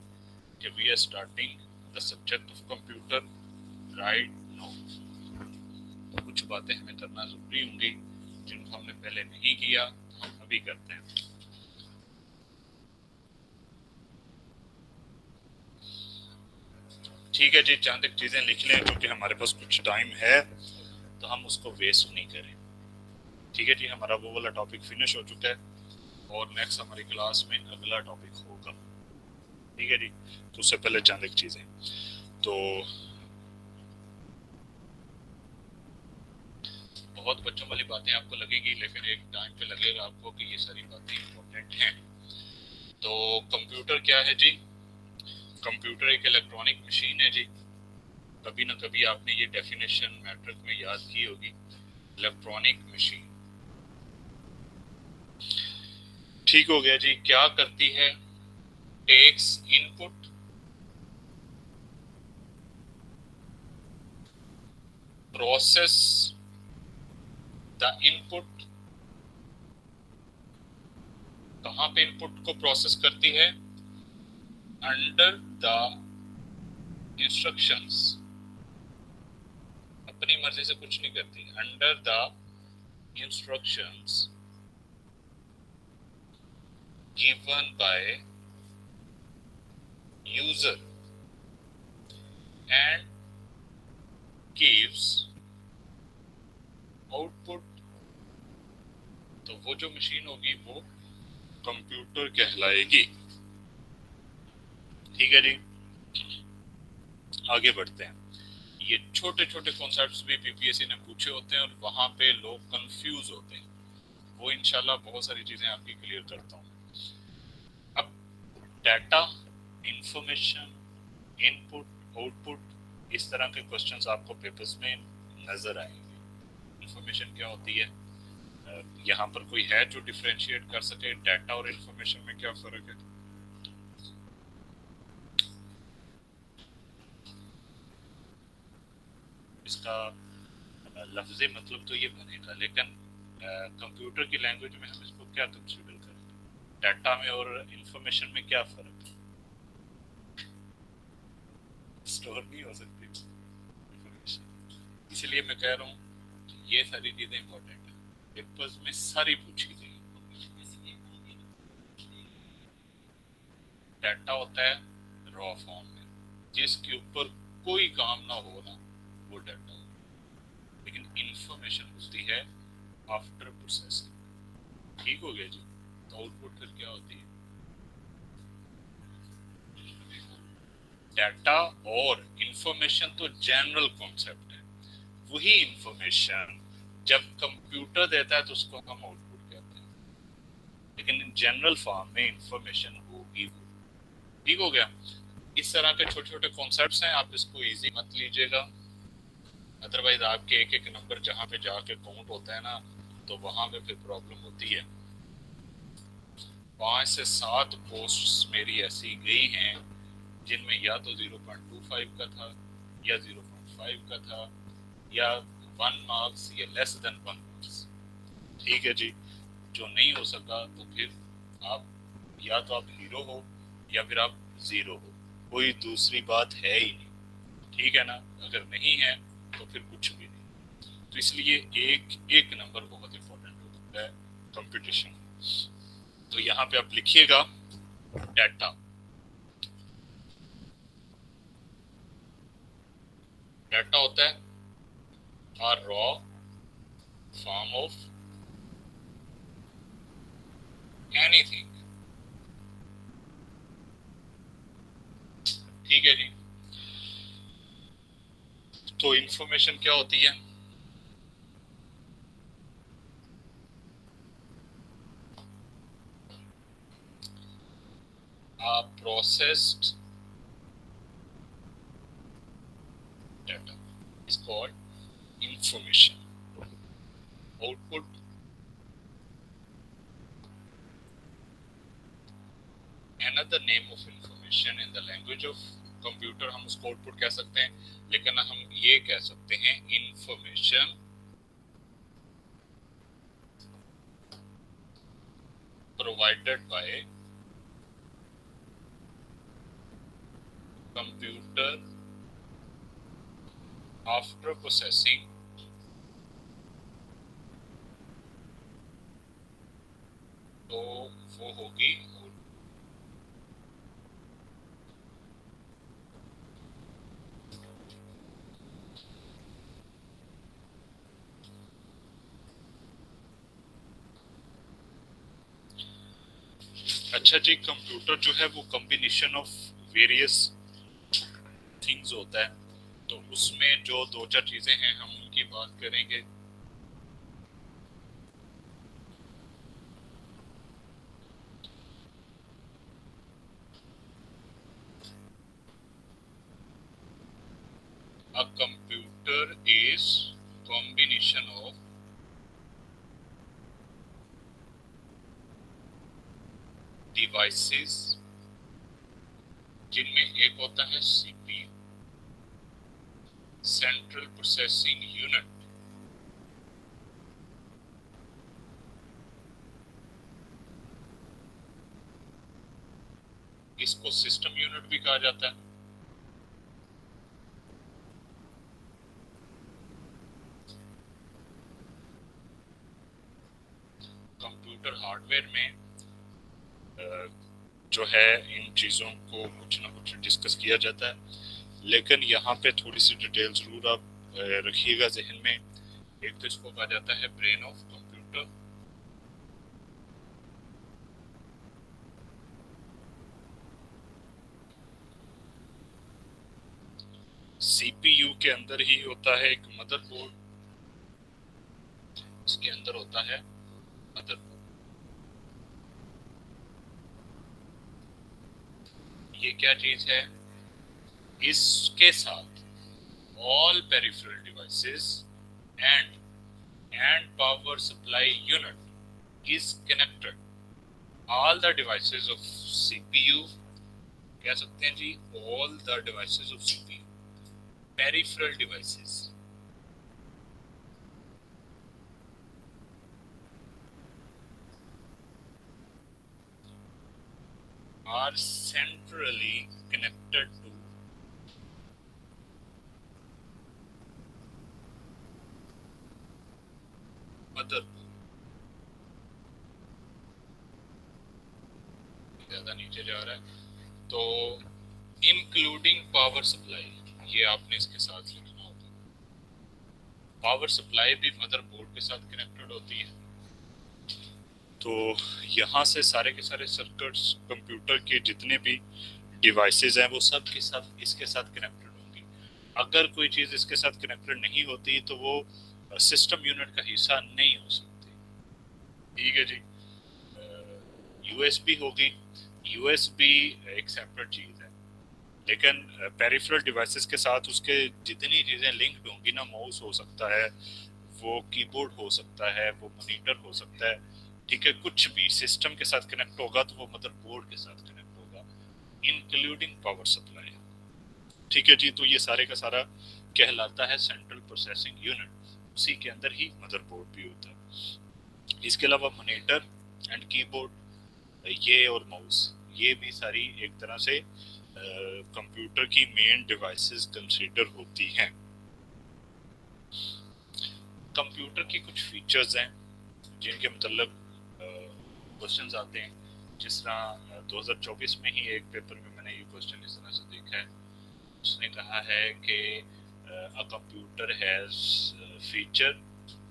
कि we are starting the subject of computer right now. कुछ बातें हमें करना जरूरी होंगी जिनको हमने पहले नहीं किया, हम अभी करते हैं। ठीक है जी, जहाँ तक चीज़ें लिख लें क्योंकि हमारे पास कुछ टाइम है तो हम उसको वेस्ट नहीं करें। ठीक है जी, हमारा वो वाला टॉपिक फिनिश हो चुका है और नेक्स्ट हमारी क्लास में अगला टॉपिक होगा। ठीक है जी, तो उससे पहले चंद एक चीज़ें, तो बहुत बच्चों वाली बातें आपको लगेगी लेकिन एक टाइम पे लगेगा आपको कि ये सारी बातें इम्पोर्टेंट हैं। तो कंप्यूटर क्या है जी? कंप्यूटर एक इलेक्ट्रॉनिक मशीन है जी। कभी ना कभी आपने ये डेफिनेशन मैट्रिक में याद की होगी, इलेक्ट्रॉनिक मशीन। ठीक हो गया जी। क्या करती है? Takes input process the input, कहाँ पे इनपुट को प्रोसेस करती है? अंडर द इंस्ट्रक्शंस, अपनी मर्जी से कुछ नहीं करती, under the instructions given by user and gives output. तो वो जो मशीन होगी वो कंप्यूटर कहलाएगी। ठीक है जी, आगे बढ़ते हैं। ये छोटे छोटे कॉन्सेप्ट्स भी बीपीएससी ने पूछे होते हैं और वहां पे लोग कंफ्यूज होते हैं, वो इंशाल्लाह बहुत सारी चीजें आपकी क्लियर करता हूँ। अब डाटा, इंफॉर्मेशन, इनपुट, आउटपुट, इस तरह के क्वेश्चंस आपको पेपर्स में नजर आएंगे। इंफॉर्मेशन क्या होती है? यहाँ पर कोई है जो डिफरेंशिएट कर सके डाटा और इंफॉर्मेशन में क्या फर्क है? इसका लफ्ज़ी मतलब तो ये बनेगा, लेकिन कंप्यूटर की लैंग्वेज में हम इसको क्या कंसीडर करें? डाटा में और इंफॉर्मेशन में क्या फर्क है? स्टोर नहीं हो सकती इंफॉर्मेशन, इसलिए मैं कह रहा हूँ ये सारी चीजें इंपॉर्टेंट है, पेपर्स में सारी पूछी गई। डाटा होता है रॉ फॉर्म में, जिसके ऊपर कोई काम ना हो ना, वो डाटा हो। लेकिन इंफॉर्मेशन होती है आफ्टर प्रोसेसिंग। ठीक हो गया जी? तो आउटपुट फिर क्या होती है? डाटा और इंफॉर्मेशन तो जनरल कॉन्सेप्ट है, वही इंफॉर्मेशन जब कंप्यूटर देता है तो उसको हम आउटपुट कहते हैं, लेकिन जनरल फॉर्म में इंफॉर्मेशन होगी वो। ठीक हो गया? इस तरह के छोटे छोटे कॉन्सेप्ट्स हैं, आप इसको इजी मत लीजिएगा, अदरवाइज आपके एक एक नंबर जहाँ पे जाके काउंट होता है ना, तो वहां पे फिर प्रॉब्लम होती है। 5 से 7 पोस्ट्स मेरी ऐसी गई हैं जिनमें या तो 0.25 का था या 0.5 का था या 1 मार्क्स या लेस देन 1 मार्क्स। ठीक है जी? जो नहीं हो सका तो फिर आप या तो आप हीरो हो या फिर आप जीरो हो, कोई दूसरी बात है ही नहीं। ठीक है ना? अगर नहीं है तो फिर कुछ भी नहीं। तो इसलिए एक एक नंबर बहुत इंपॉर्टेंट होता है कंपटीशन। तो यहाँ पे आप लिखिएगा डाटा। डाटा होता है a raw form of anything। ठीक है जी? तो इंफॉर्मेशन क्या होती है? Processed data is called information। Output another name of information in the language of computer, हम उसको आउटपुट कह सकते हैं, लेकिन हम ये कह सकते हैं information provided by computer after processing तो वो होगी। अच्छा जी, कंप्यूटर जो है वो कॉम्बिनेशन ऑफ वेरियस थिंग्स होता है, तो उसमें जो दो चार चीजें हैं हम उनकी बात करेंगे। A computer is combination of devices जिनमें एक होता है सीपीयू, सेंट्रल प्रोसेसिंग यूनिट। इसको सिस्टम यूनिट भी कहा जाता है। कंप्यूटर हार्डवेयर में जो है इन चीज़ों को कुछ ना कुछ डिस्कस किया जाता है, लेकिन यहाँ पे थोड़ी सी डिटेल जरूर आप रखिएगा जहन में। एक तो इसको कहा जाता है ब्रेन ऑफ कंप्यूटर, सीपीयू के अंदर ही होता है एक मदरबोर्ड, इसके अंदर होता है मदरबोर्ड। ये क्या चीज है? इसके साथ all peripheral devices and power supply unit is connected. All the devices of CPU, कह सकते हैं जी, all the devices of CPU, peripheral devices, are centrally connected to motherboard। ज्यादा नीचे जा रहा है तो इंक्लूडिंग पावर सप्लाई, ये आपने इसके साथ लिखना होगा। पावर सप्लाई भी मदरबोर्ड के साथ कनेक्टेड होती है। तो यहाँ से सारे के सारे सर्किट्स, कंप्यूटर के जितने भी डिवाइसेस हैं, वो सब के साथ इसके साथ कनेक्टेड होंगी। अगर कोई चीज़ इसके साथ कनेक्टेड नहीं होती तो वो सिस्टम यूनिट का हिस्सा नहीं हो सकती। ठीक है जी। यूएसबी होगी, यूएसबी एक सेपरेट चीज़ है, लेकिन पेरिफेरल डिवाइसेस के साथ उसके जितनी चीज़ें लिंक्ड होंगी ना, माउस हो सकता है, वो कीबोर्ड हो सकता है, वो मॉनिटर हो सकता है, ठीक है, कुछ भी सिस्टम के साथ कनेक्ट होगा तो वो मदरबोर्ड के साथ कनेक्ट होगा, इंक्लूडिंग पावर सप्लाई। ठीक है जी। तो ये सारे का सारा कहलाता है सेंट्रल प्रोसेसिंग यूनिट, उसी के अंदर ही मदरबोर्ड भी होता है। इसके अलावा मॉनिटर एंड कीबोर्ड, ये और माउस, ये भी सारी एक तरह से कंप्यूटर की मेन डिवाइसेस कंसीडर होती हैं। कंप्यूटर की कुछ फीचर्स हैं जिनके मतलब क्वेश्चंस आते हैं। जिस तरह 2024 में ही एक पेपर में मैंने ये क्वेश्चन इस तरह से देखा है, उसने कहा है कि a computer has feature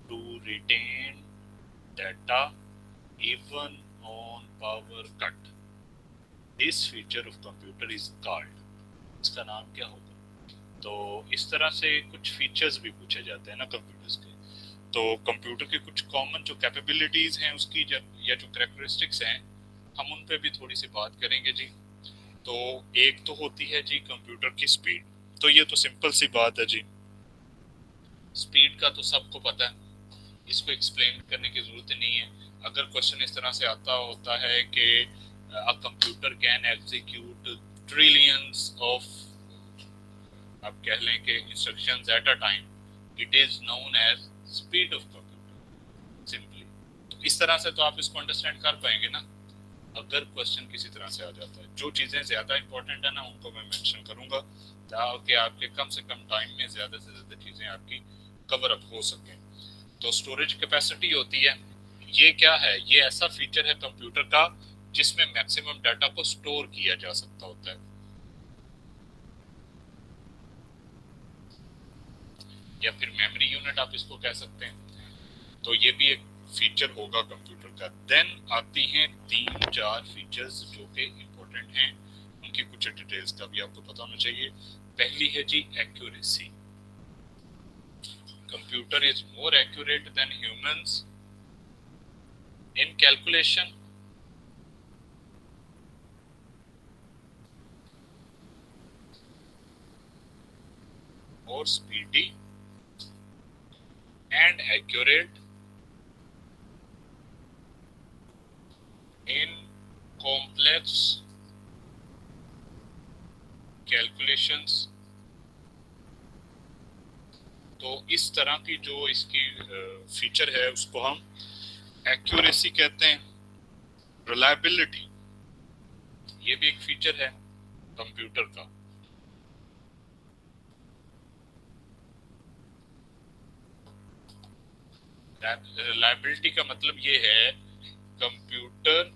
to retain data even on power cut, this feature of computer is called, इसका नाम क्या होगा? तो इस तरह से कुछ फीचर्स भी पूछे जाते हैं ना कंप्यूटर्स के। तो कंप्यूटर के कुछ कॉमन जो कैपेबिलिटीज हैं उसकी या जो कैरेक्टरिस्टिक्स हैं, हम उन पे भी थोड़ी सी बात करेंगे जी। तो एक तो होती है जी कंप्यूटर की स्पीड। तो ये तो सिंपल सी बात है जी, स्पीड का तो सबको पता है, इसको एक्सप्लेन करने की जरूरत नहीं है। अगर क्वेश्चन इस तरह से आता होता है कि a computer can execute trillions of, आप कह लें कि instructions at a time, it is known as speed of computer simply. तो इस तरह से तो आप इसको अंडरस्टैंड कर पाएंगे ना। अगर क्वेश्चन किसी तरह से आ जाता है, जो चीज़ें ज़्यादा इंपॉर्टेंट है ना उनको मैं मेंशन करूंगा, ताकि आपके कम से कम टाइम में ज़्यादा से ज़्यादा चीज़ें आपकी कवर अप हो सकें। तो स्टोरेज कैपेसिटी होती है, ये क्या है? ये ऐसा फीचर है कंप्यूटर का जिसमें मैक्सिमम डाटा को स्टोर किया जा सकता होता है, या फिर मेमोरी यूनिट आप इसको कह सकते हैं। तो ये भी एक फीचर होगा कंप्यूटर का। देन आती हैं 3-4 फीचर्स जो कि इम्पोर्टेंट हैं, उनकी कुछ डिटेल्स का भी आपको पता होना चाहिए। पहली है जी accuracy. Computer is more accurate than humans in calculation और speedy and accurate in complex calculations तो इस तरह की जो इसकी फीचर है उसको हम एक्यूरेसी कहते हैं। रिलायबिलिटी ये भी एक फीचर है कंप्यूटर का। रिलायबिलिटी का मतलब ये है कंप्यूटर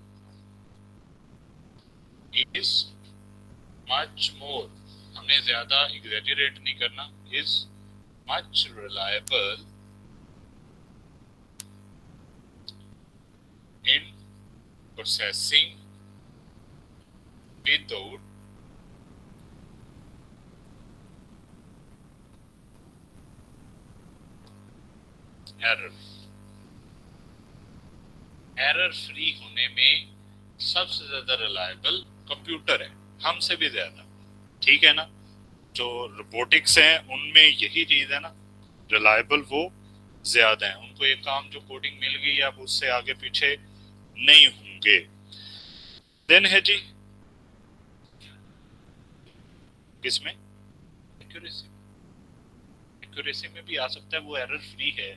इज मच मोर, हमें ज्यादा एग्जैजरेट नहीं करना, is much reliable in processing without error. Error free होने में सबसे ज्यादा रिलायबल कंप्यूटर है, हमसे भी ज्यादा। ठीक है ना? जो रोबोटिक्स है उनमें यही चीज है ना, रिलायबल वो ज्यादा है, उनको एक काम जो कोडिंग मिल गई अब उससे आगे पीछे नहीं होंगे। देन है जी किसमें, एक्यूरेसी। एक्यूरेसी में भी आ सकता है वो एरर फ्री है,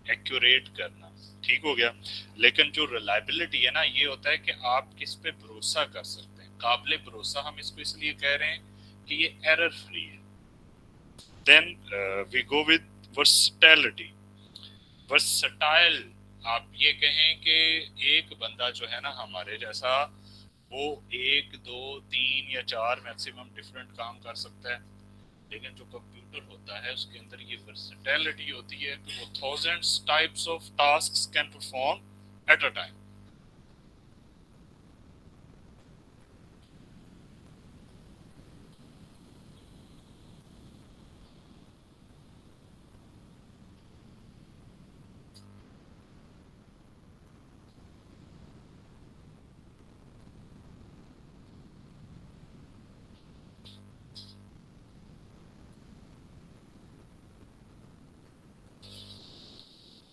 एक्यूरेट करना, ठीक हो गया। लेकिन जो रिलायबिलिटी है ना, ये होता है कि आप किस पे भरोसा कर सकते हैं, काबिले भरोसा हम इसको इसलिए कह रहे हैं कि ये एरर फ्री है। Then we go with versatility. Versatile, आप ये कहें कि एक बंदा जो है ना हमारे जैसा, वो एक दो तीन या चार मैक्सिमम डिफरेंट काम कर सकता है। लेकिन जो कंप्यूटर होता है उसके अंदर ये वर्सेटैलिटी होती है कि वो thousands types of tasks can perform at a time.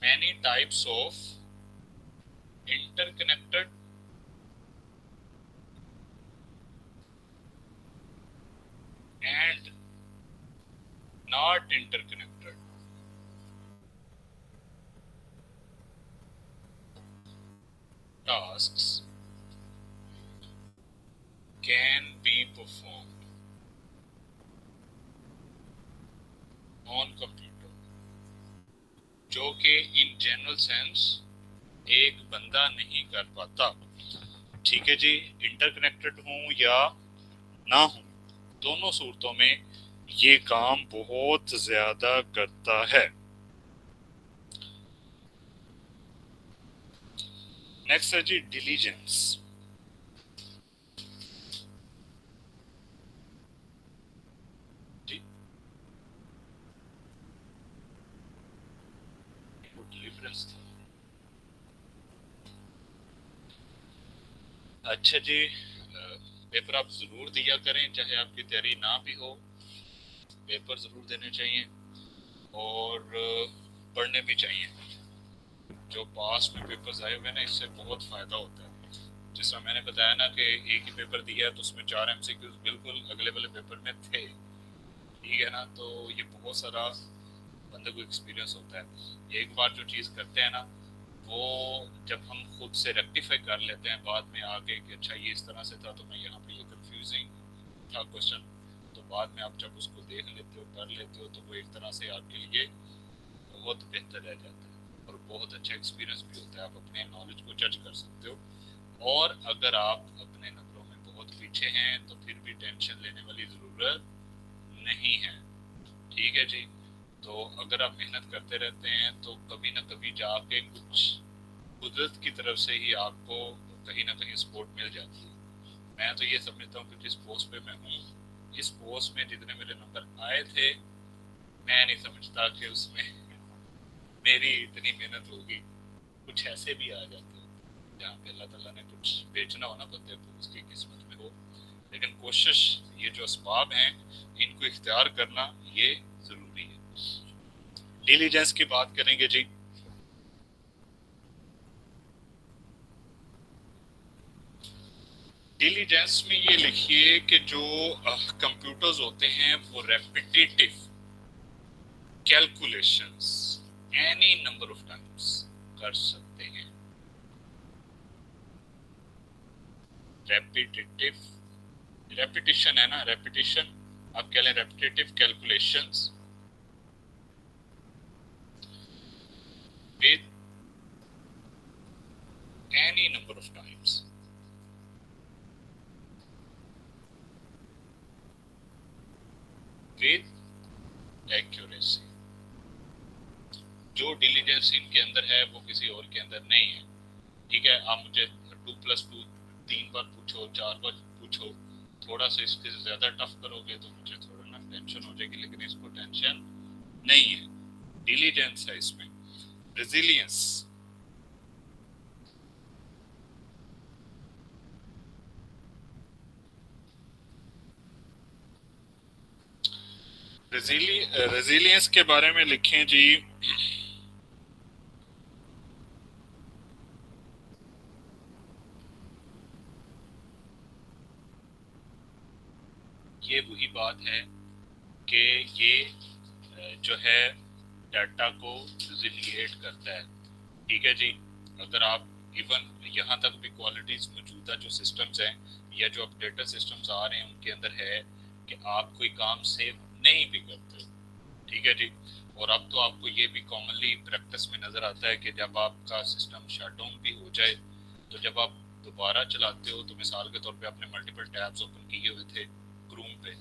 many types of interconnected and not interconnected tasks can be performed on computer, जो कि इन जनरल सेंस एक बंदा नहीं कर पाता। ठीक है जी, इंटरकनेक्टेड हूं या ना हूं, दोनों सूरतों में ये काम बहुत ज्यादा करता है। नेक्स्ट है जी डिलीजेंस। जी, वो डिलीवरेंस था। अच्छा जी, पेपर आप जरूर दिया करें, चाहे आपकी तैयारी ना भी हो, पेपर जरूर देने चाहिए और पढ़ने भी चाहिए। जो पास में पेपर्स आए हुए ना, इससे बहुत फायदा होता है। जिस तरह मैंने बताया ना कि एक ही पेपर दिया है तो उसमें 4 एमसीक्यूज बिल्कुल अगले वाले पेपर में थे, ठीक है ना? तो ये बहुत सारा बंदे को एक्सपीरियंस होता है। एक बार जो चीज़ करते हैं ना, वो जब हम खुद से रेक्टिफाई कर लेते हैं बाद में आके कि अच्छा ये इस तरह से था तो मैं यहाँ पे ये कंफ्यूजिंग था क्वेश्चन, तो बाद में आप जब उसको देख लेते हो, कर लेते हो, तो वो एक तरह से आपके लिए बहुत बेहतर रह जाता है और बहुत अच्छा एक्सपीरियंस भी होता है। आप अपने नॉलेज को जज कर सकते हो। और अगर आप अपने नंबरों में बहुत पीछे हैं तो फिर भी टेंशन लेने वाली ज़रूरत नहीं है, ठीक है जी। तो अगर आप मेहनत करते रहते हैं तो कभी ना कभी जाके कुछ कुदरत की तरफ से ही आपको कहीं ना कहीं सपोर्ट मिल जाती है। मैं तो ये समझता हूँ कि जिस पोस्ट पे मैं हूँ, इस पोस्ट में जितने मेरे नंबर आए थे, मैं नहीं समझता कि उसमें मेरी इतनी मेहनत होगी। कुछ ऐसे भी आ जाते हैं जहाँ पे अल्लाह ताला ने कुछ बेचना हो ना बंदे को, उसकी किस्मत में हो। लेकिन कोशिश, ये जो असबाब हैं इनको इख्तियार करना ये जरूरी है। डिलीजेंस की बात करेंगे जी। डिलीजेंस में ये लिखिए कि जो कंप्यूटर्स होते हैं वो repetitive calculations any number of times कर सकते हैं। रेपिटेटिव, रेपिटेशन है ना, रेपिटेशन आप कह लें, repetitive calculations with any number of times। with accuracy। जो डिलीजेंस इनके अंदर है वो किसी और के अंदर नहीं है। ठीक है, आप मुझे 2+2 3 बार पूछो, 4 बार पूछो, थोड़ा सा इसके ज्यादा टफ करोगे तो मुझे थोड़ा ना टेंशन हो जाएगी, लेकिन इसको टेंशन नहीं है। डिलीजेंस है इसमें, रेजिलियंस। रेजिलियंस के बारे में लिखें जी। ये वही बात है कि ये जो है डाटा को रिजिलिएट करता है। ठीक है जी, अगर आप इवन यहाँ तक भी क्वालिटीज मौजूदा जो सिस्टम्स हैं या जो अपडेटेड सिस्टम्स आ रहे हैं उनके अंदर है कि आप कोई काम सेव नहीं भी करते। ठीक है जी, और अब तो आपको ये भी कॉमनली प्रैक्टिस में नजर आता है कि जब आपका सिस्टम शटडाउन भी हो जाए तो जब आप दोबारा चलाते हो तो मिसाल के तौर पे आपने मल्टीपल टैब्स ओपन किए हुए थे क्रोम पे,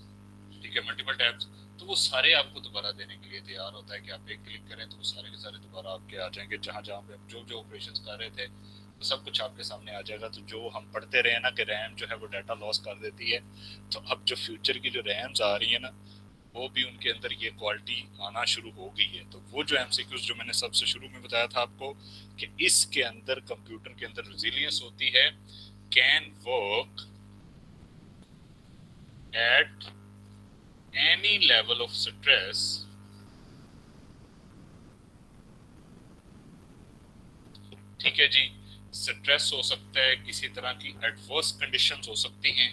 ठीक है, मल्टीपल टैब्स, तो वो सारे आपको दोबारा देने के लिए तैयार होता है कि आप एक क्लिक करें तो वो सारे के सारे दोबारा आपके आ जाएंगे। जहाँ जहाँ पे आप जो जो ऑपरेशंस कर रहे थे तो सब कुछ आपके सामने आ जाएगा। तो जो हम पढ़ते रहे ना कि रैम जो है वो डाटा लॉस कर देती है, तो अब जो फ्यूचर की जो रैम्स आ रही है ना वो भी उनके अंदर ये क्वालिटी आना शुरू हो गई है। तो वो जो एमसीक्यूज जो मैंने सबसे शुरू में बताया था आपको कि इसके अंदर कंप्यूटर के अंदर रेजिलियंस होती है, can work at any level of stress ठीक है जी, स्ट्रेस हो सकता है, किसी तरह की एडवर्स कंडीशंस हो सकती हैं।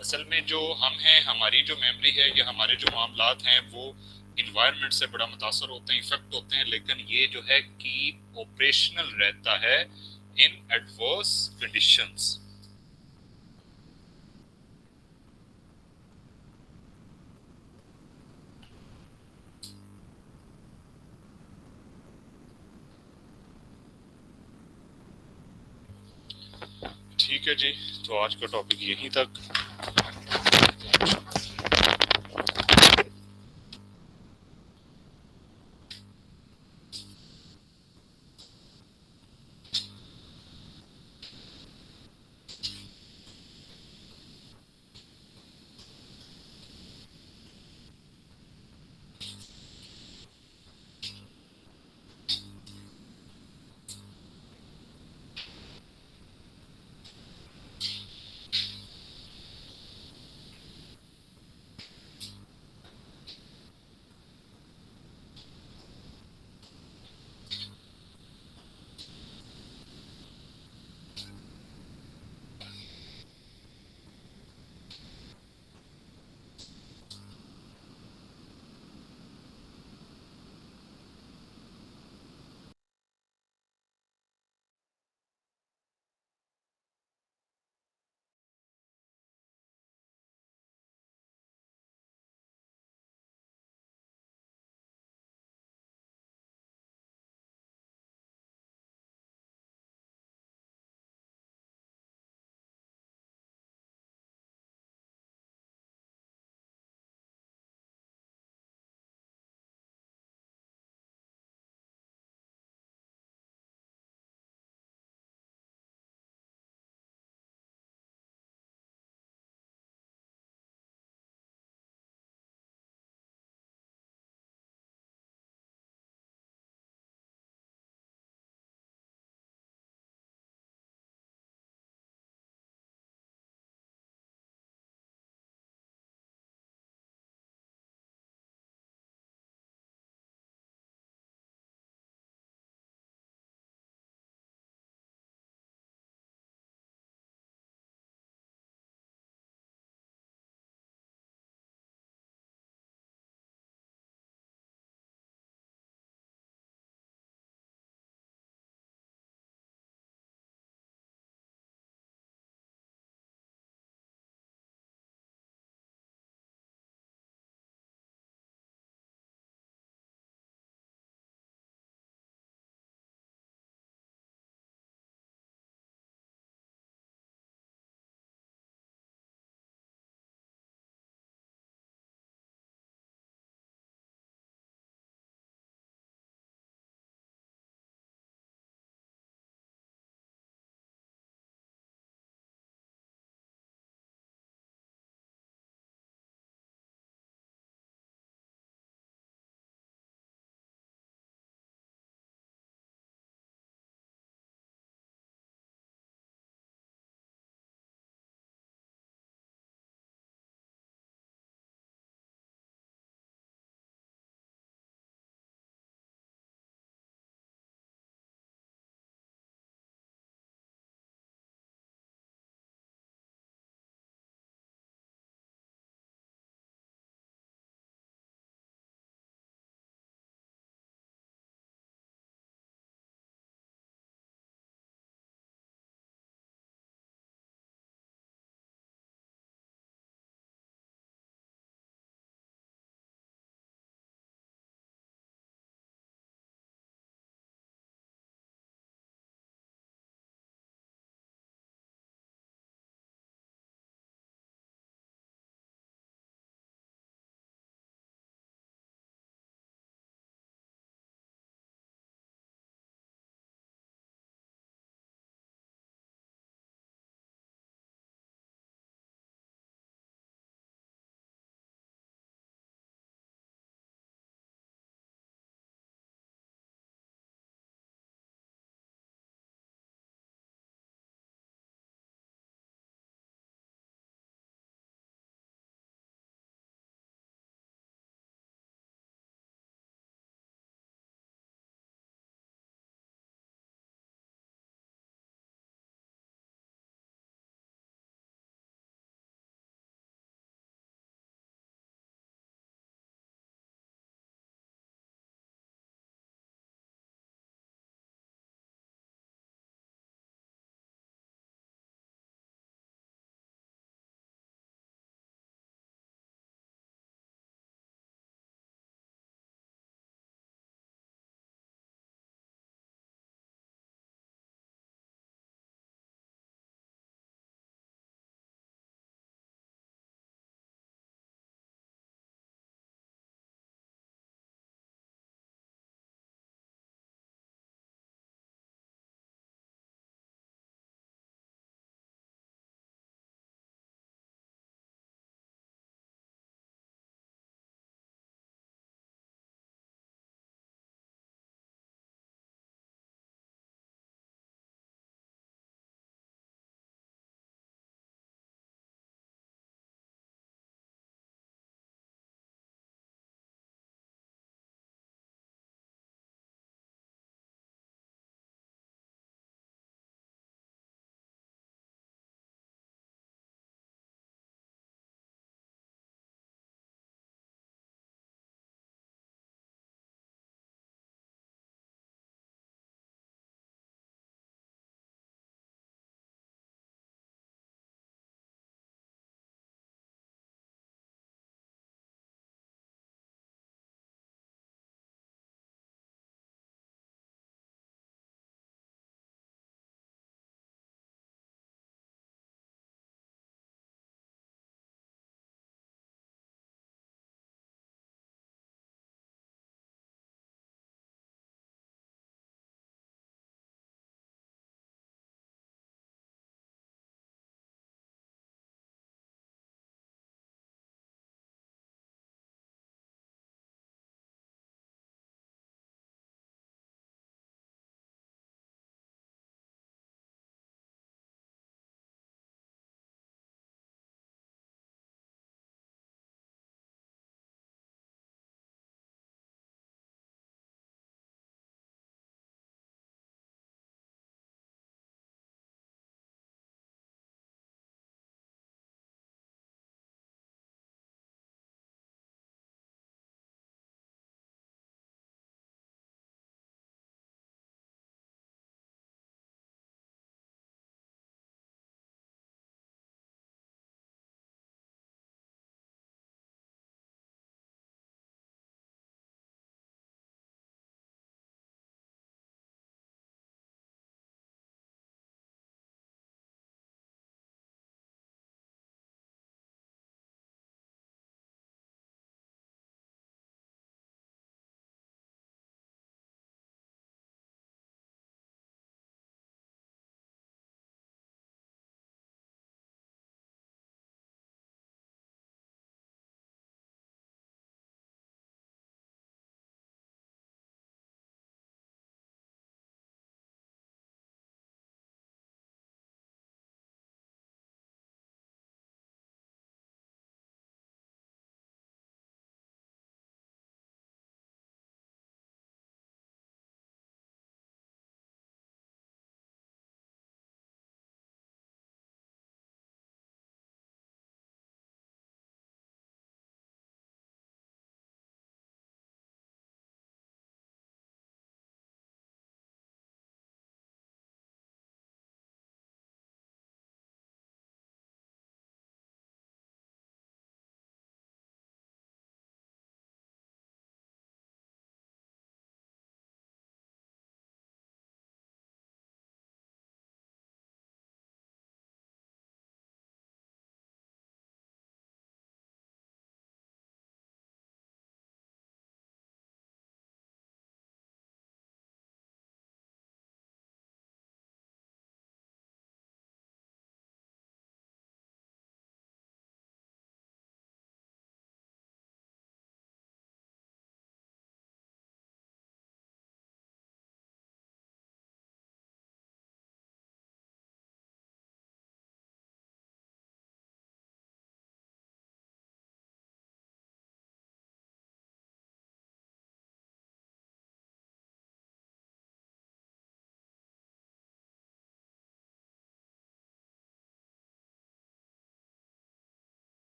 असल में जो हम हैं, हमारी जो मेमोरी है या हमारे जो मामलात हैं वो इन्वायरमेंट से बड़ा मुतासर होते हैं, इफेक्ट होते हैं, लेकिन ये जो है कि ऑपरेशनल रहता है इन एडवर्स कंडीशंस। ठीक है जी, तो आज का टॉपिक यहीं तक।